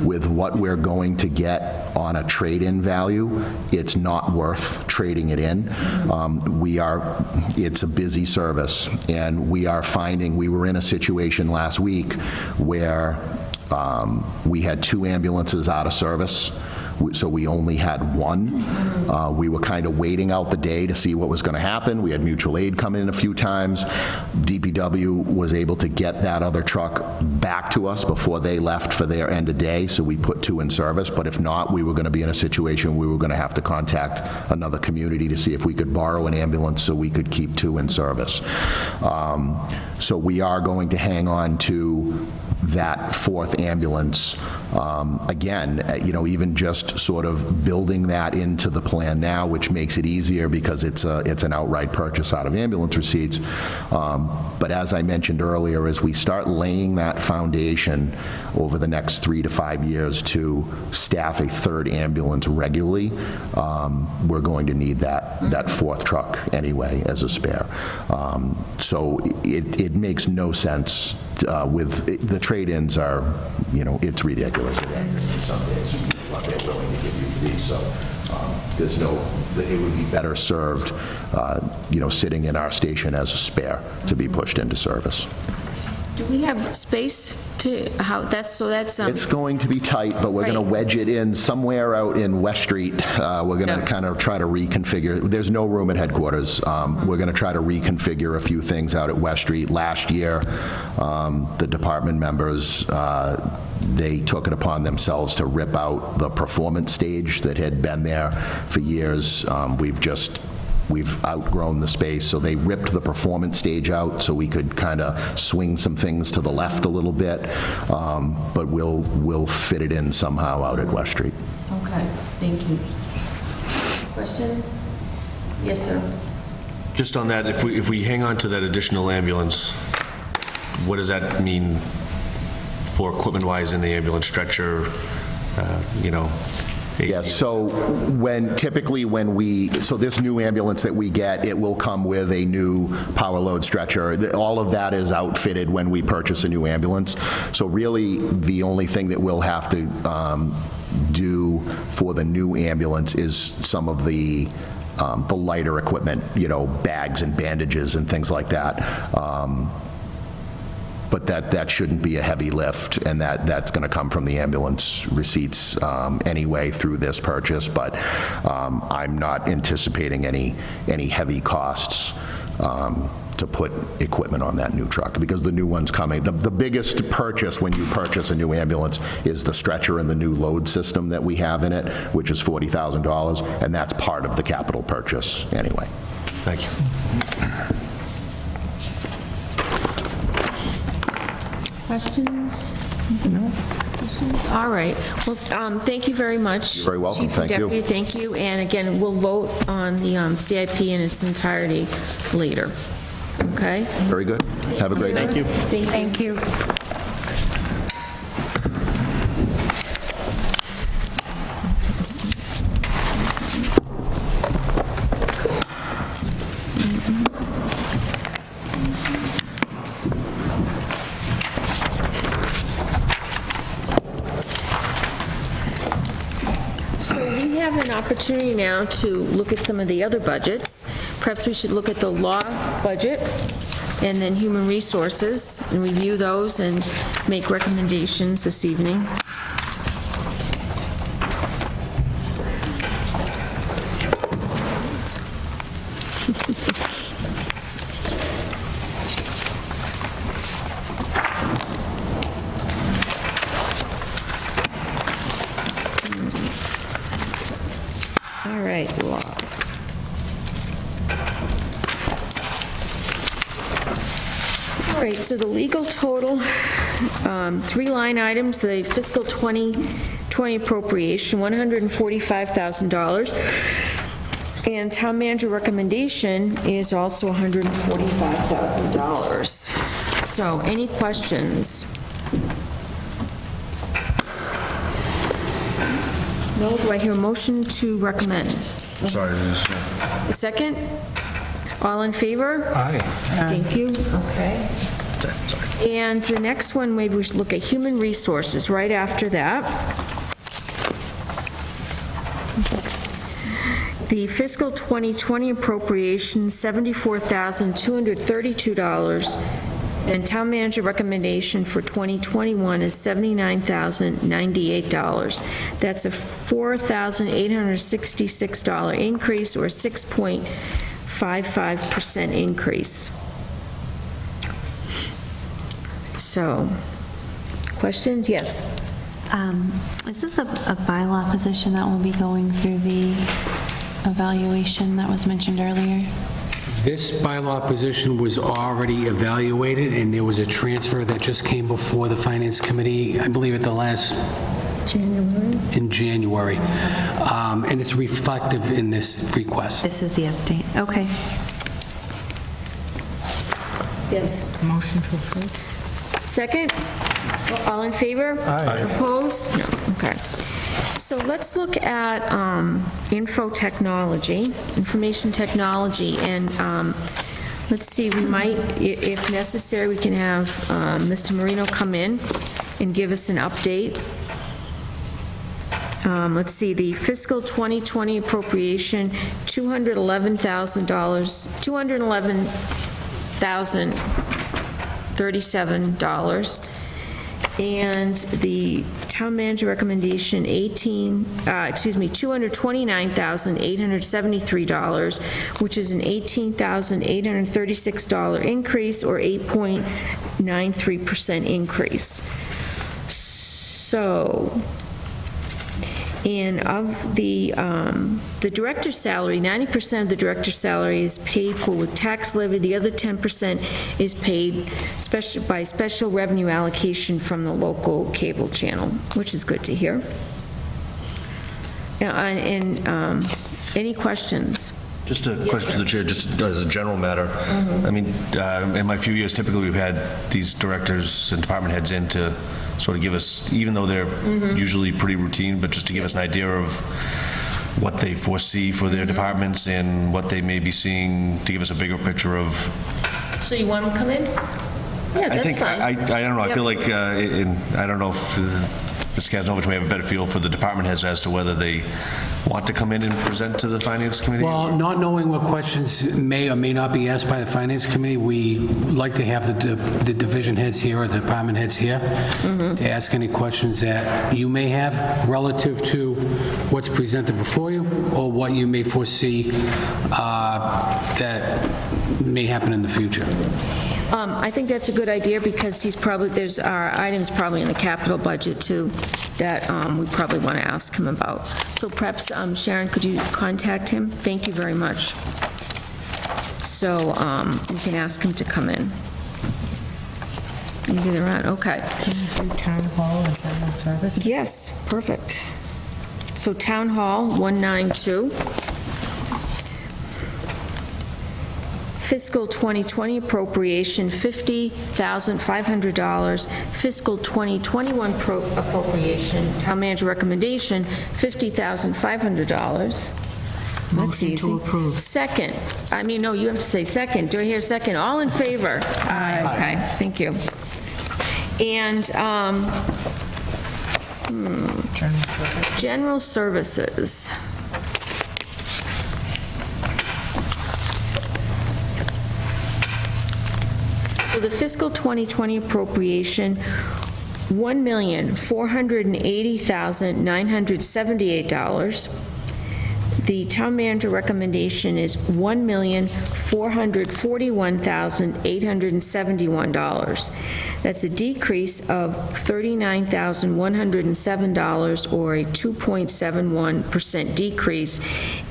With what we're going to get on a trade-in value, it's not worth trading it in. It's a busy service, and we are finding, we were in a situation last week where we had 2 ambulances out of service, so we only had 1. We were kind of waiting out the day to see what was going to happen. We had mutual aid come in a few times. DPW was able to get that other truck back to us before they left for their end of day, so we put 2 in service. But if not, we were going to be in a situation where we were going to have to contact another community to see if we could borrow an ambulance so we could keep 2 in service. So we are going to hang on to that 4th ambulance. Again, even just sort of building that into the plan now, which makes it easier because it's an outright purchase out of ambulance receipts. But as I mentioned earlier, as we start laying that foundation over the next 3 to 5 years to staff a 3rd ambulance regularly, we're going to need that 4th truck anyway as a spare. So it makes no sense with the trade-ins are, it's ridiculous. Some days, what they're willing to give you for these, so it would be better served, sitting in our station as a spare to be pushed into service. Do we have space to, how, that's, so that's, It's going to be tight, but we're going to Right. wedge it in somewhere out in West Street. We're going to Yeah. kind of try to reconfigure. There's no room at headquarters. We're going to try to reconfigure a few things out at West Street. Last year, the department members, they took it upon themselves to rip out the performance stage that had been there for years. We've outgrown the space, so they ripped the performance stage out so we could kind of swing some things to the left a little bit, but we'll fit it in somehow out at West Street. okay, thank you. Questions? Yes, sir. Just on that, if we hang on to that additional ambulance, what does that mean for equipment-wise in the ambulance, stretcher, Yeah, so so this new ambulance that we get, it will come with a new power load stretcher. All of that is outfitted when we purchase a new ambulance. So really, the only thing that we'll have to do for the new ambulance is some of the lighter equipment, bags and bandages and things like that. But that shouldn't be a heavy lift, and that's going to come from the ambulance receipts anyway through this purchase, but I'm not anticipating any heavy costs to put equipment on that new truck, because the new one's coming. The biggest purchase when you purchase a new ambulance is the stretcher and the new load system that we have in it, which is $40,000, and that's part of the capital purchase anyway. Thank you. Questions? No. All right. Well, thank you very much. You're very welcome. Chief and Thank you. Deputy, thank you. And again, we'll vote on the CIP in its entirety later. Okay? Very good. Have a great night. Thank you. Thank you. We have an opportunity now to look at some of the other budgets. Perhaps we should look at the law budget and then human resources and review those and make recommendations this evening. All right, law. All right, so the legal total, 3 line items, the fiscal 2020 appropriation, $145,000. And town manager recommendation is also $145,000. So any questions? No, do I hear a motion to recommend? Sorry. A second? All in favor? Aye. Thank you. Okay. And the next one, maybe we should look at human resources right after that. The fiscal 2020 appropriation, $74,232, and town manager recommendation for 2021 is $79,098. That's a $4,866 increase, or 6.55% increase. So, questions? Yes. Is this a bylaw position that will be going through the evaluation that was mentioned earlier? This bylaw position was already evaluated, and there was a transfer that just came before the Finance Committee, I believe at the last... In January. And it's reflective in this request. This is the update. Okay. Yes. Motion to approve. Second? All in favor? Aye. Opposed? No. Okay. So let's look at information technology, and let's see, we might, if necessary, we can have Mr. Marino come in and give us an update. Let's see, the fiscal 2020 appropriation, $211,000, $37. And the town manager recommendation, $229,873, which is an $18,836 increase, or 8.93% increase. So, and of the director's salary, 90% of the director's salary is paid for with tax levy. The other 10% is paid by special revenue allocation from the local cable channel, which is good to hear. And any questions? Just a question to the chair, just as a general matter. I mean, in my few years, typically we've had these directors and department heads in to sort of give us, even though they're usually pretty routine, but just to give us an idea of what they foresee for their departments and what they may be seeing, to give us a bigger picture of. So you want them to come in? Yeah, that's fine. I don't know, I feel like, I don't know if Mr. Kazanovich may have a better feel for the department heads as to whether they want to come in and present to the finance committee? Well, not knowing what questions may or may not be asked by the finance committee, we like to have the division heads here or the department heads here to ask any questions that you may have relative to what's presented before you or what you may foresee that may happen in the future. I think that's a good idea because there's items probably in the capital budget too that we probably want to ask him about. So perhaps, Sharon, could you contact him? Thank you very much. So we can ask him to come in. Maybe they're on, okay. Can you do town hall and general service? Yes, perfect. So Town Hall, 192. Fiscal 2020 appropriation, $50,500. Fiscal 2021 appropriation, town manager recommendation, $50,500. That's easy. Motion to approve. Second. No, you have to say second. Do I hear a second? All in favor? Aye. Okay, thank you. And general services. For the fiscal 2020 appropriation, $1,480,978. The town manager recommendation is $1,441,871. That's a decrease of $39,107, or a 2.71% decrease,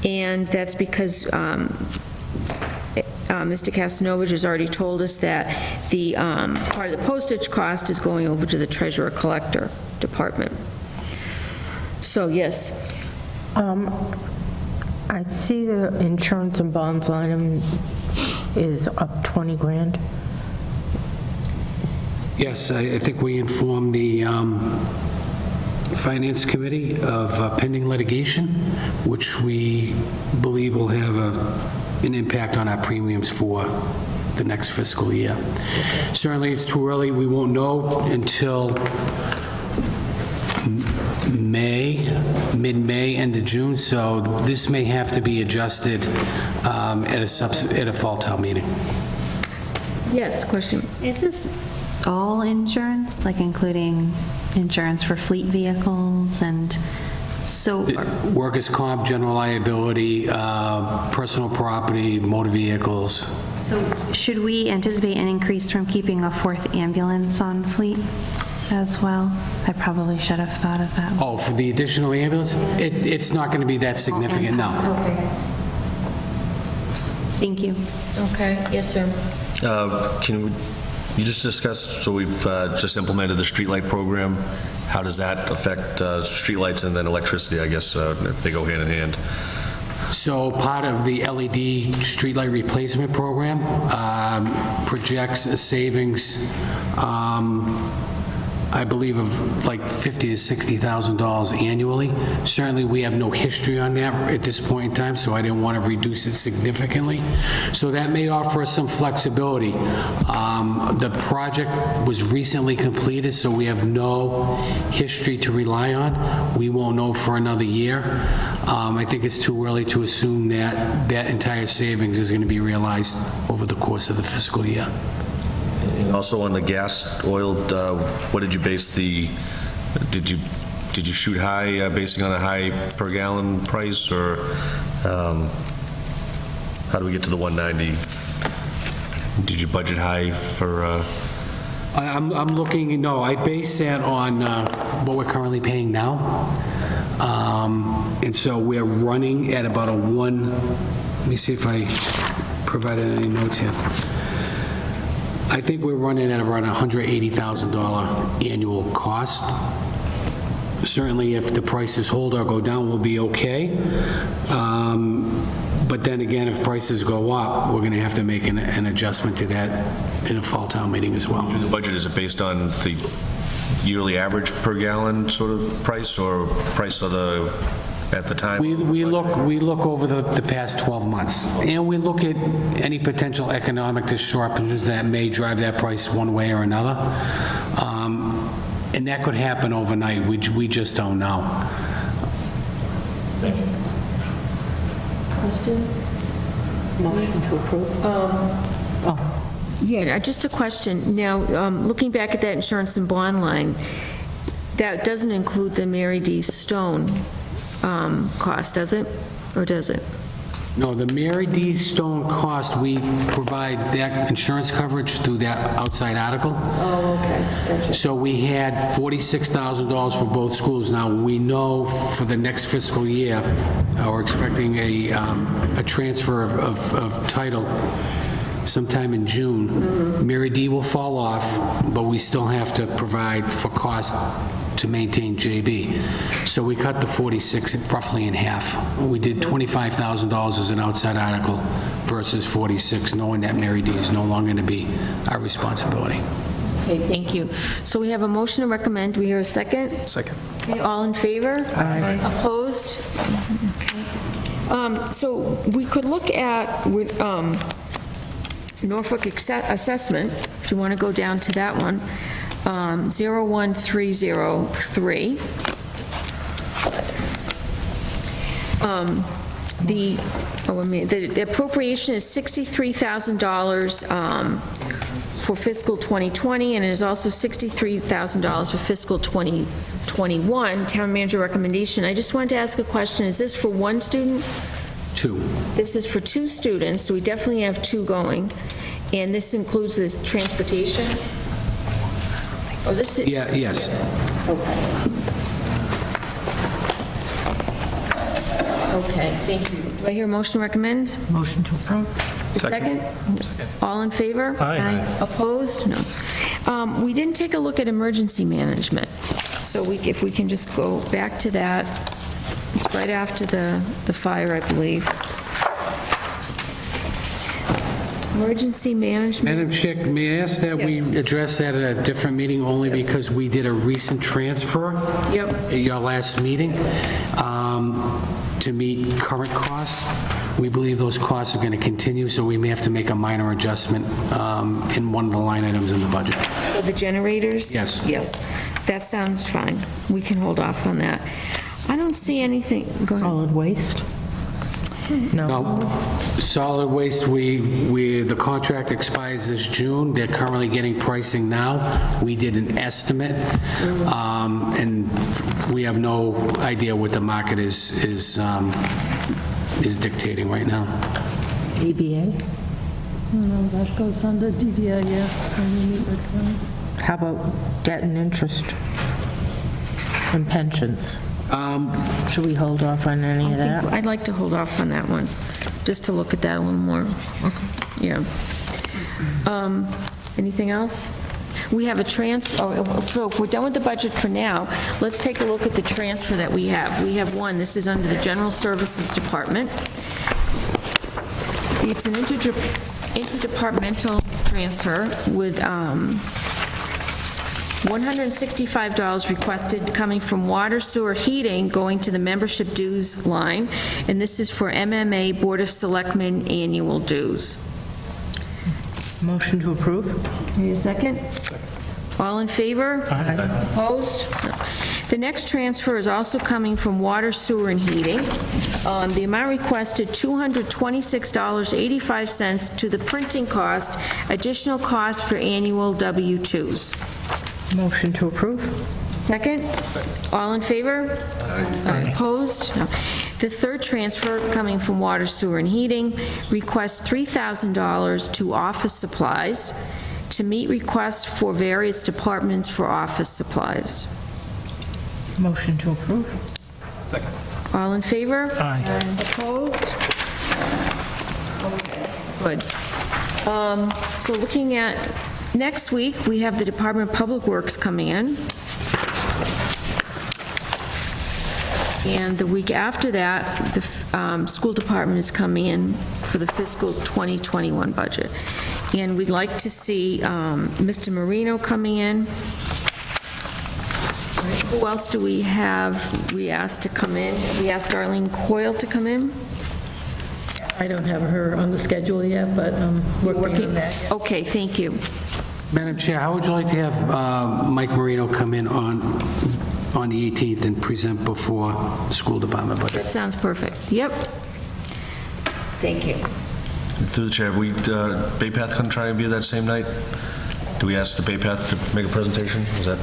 and that's because Mr. Kazanovich has already told us that the part of the postage cost is going over to the treasurer-collector department. So, yes. I see the insurance and bonds line is up 20 grand. Yes, I think we informed the Finance Committee of pending litigation, which we believe will have an impact on our premiums for the next fiscal year. Certainly, it's too early. We won't know until mid-May, end of June, so this may have to be adjusted at a fall town meeting. Yes, question. Is this all insurance, like including insurance for fleet vehicles and so? Workers' comp, general liability, personal property, motor vehicles. So should we anticipate an increase from keeping a fourth ambulance on fleet as well? I probably should have thought of that. Oh, for the additional ambulance? It's not going to be that significant, no. Okay. Thank you. Okay, yes, sir. Can you just discuss, so we've just implemented the streetlight program. How does that affect streetlights and then electricity, I guess, if they go hand in hand? So part of the LED streetlight replacement program projects a savings, I believe, of like $50,000 to $60,000 annually. Certainly, we have no history on that at this point in time, so I didn't want to reduce it significantly. So that may offer us some flexibility. The project was recently completed, so we have no history to rely on. We won't know for another year. I think it's too early to assume that that entire savings is going to be realized over the course of the fiscal year. Also on the gas, oil, what did you base did you shoot high, basing on a high per gallon price, or how do we get to the 190? Did you budget high for? I'm looking, no, I base that on what we're currently paying now. And so we're running at about let me see if I provided any notes here. I think we're running at around $180,000 annual cost. Certainly, if the prices hold or go down, we'll be okay. But then again, if prices go up, we're going to have to make an adjustment to that in a fall town meeting as well. The budget, is it based on the yearly average per gallon sort of price, or price of at the time? We look over the past 12 months, and we look at any potential economic disruptions that may drive that price one way or another. And that could happen overnight. We just don't know. Thank you. Question? Motion to approve? Yeah, just a question. Now, looking back at that insurance and bond line, that doesn't include the Mary D. Stone cost, does it? Or does it? No, the Mary D. Stone cost, we provide that insurance coverage through that outside article. Oh, okay, gotcha. So we had $46,000 for both schools. Now, we know for the next fiscal year, we're expecting a transfer of title sometime in June. Mary D. will fall off, but we still have to provide for cost to maintain JB. So we cut the 46 roughly in half. We did $25,000 as an outside article versus 46, knowing that Mary D. is no longer going to be our responsibility. Okay, thank you. So we have a motion to recommend. Do we hear a second? Second. Okay, all in favor? Aye. Opposed? Okay. So we could look at Norfolk assessment, if you want to go down to that one, 01303. The appropriation is $63,000 for fiscal 2020, and it is also $63,000 for fiscal 2021. Town manager recommendation. I just wanted to ask a question. Is this for one student? Two. This is for two students, so we definitely have two going. And this includes this transportation? Or this is... Yeah, yes. Okay, thank you. Do I hear a motion to recommend? Motion to approve? A second? All in favor? Aye. Opposed? No. We didn't take a look at emergency management, so if we can just go back to that. It's right after the fire, I believe. Emergency management. Madam Chair, may I ask that we Yes. address that at a different meeting, only because we did a recent transfer Yep. at your last meeting to meet current costs. We believe those costs are going to continue, so we may have to make a minor adjustment in one of the line items in the budget. For the generators? Yes. Yes, that sounds fine. We can hold off on that. I don't see anything, go ahead. Solid waste? No. No, solid waste, the contract expires this June. They're currently getting pricing now. We did an estimate, and we have no idea what the market is dictating right now. ZBA? No, that goes under DDIS. when we meet with them. How about debt and interest? And pensions? Should we hold off on any of that? I'd like to hold off on that one, just to look at that a little more. Yeah. Anything else? We have a transfer, so if we're done with the budget for now, let's take a look at the transfer that we have. We have one, this is under the General Services Department. It's an interdepartmental transfer with $165 requested coming from water, sewer, heating, going to the membership dues line, and this is for MMA Board of Selectmen annual dues. Motion to approve? Need a second? All in favor? Opposed? No. The next transfer is also coming from water, sewer, and heating. The amount requested, $226.85 to the printing cost, additional cost for annual W-2s. Motion to approve? Second? All in favor? Aye. Opposed? No. The third transfer, coming from water, sewer, and heating, requests $3,000 to office supplies to meet requests for various departments for office supplies. Motion to approve? Second. All in favor? Aye. Opposed? Okay, good. So looking at next week, we have the Department of Public Works coming in. And the week after that, the school department is coming in for the fiscal 2021 budget. And we'd like to see Mr. Marino coming in. Who else do we have? We asked to come in. We asked Darlene Coyle to come in. I don't have her on the schedule yet, but working on that. Okay, thank you. Madam Chair, how would you like to have Mike Marino come in on the 18th and present before the school department budget? That sounds perfect. Yep. Thank you. Through the chair, have we, Bay Path going to try and be that same night? Do we ask the Bay Path to make a presentation? Is that?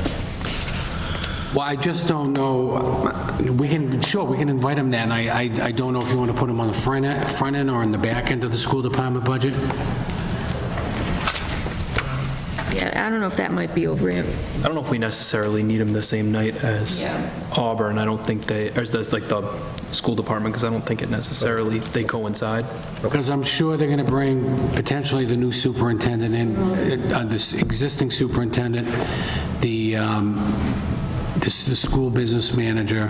Well, I just don't know, we can invite him then. I don't know if you want to put him on the front end or on the back end of the school department budget. Yeah, I don't know if that might be over him. I don't know if we necessarily need them the same night as Auburn. I don't think they, or as like the school department, because I don't think it necessarily, they coincide. Because I'm sure they're going to bring potentially the new superintendent in, this existing superintendent, the school business manager,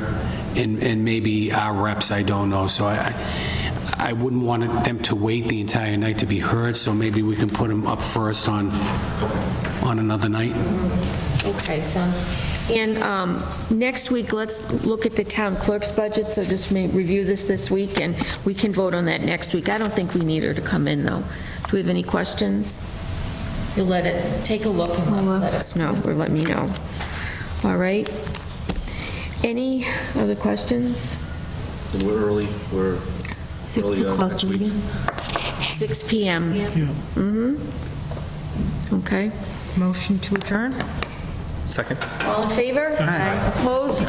and maybe our reps, I don't know. So I wouldn't want them to wait the entire night to be heard, so maybe we can put them up first on another night. Okay, sounds, and next week, let's look at the town clerk's budget, so just review this week, and we can vote on that next week. I don't think we need her to come in, though. Do we have any questions? You'll take a look and let us know, or let me know. All right. Any other questions? We're early. We're 6 o'clock next week. meeting? 6 p.m. Mm-hmm. Okay. Motion to adjourn? Second. All in favor? Aye. Opposed?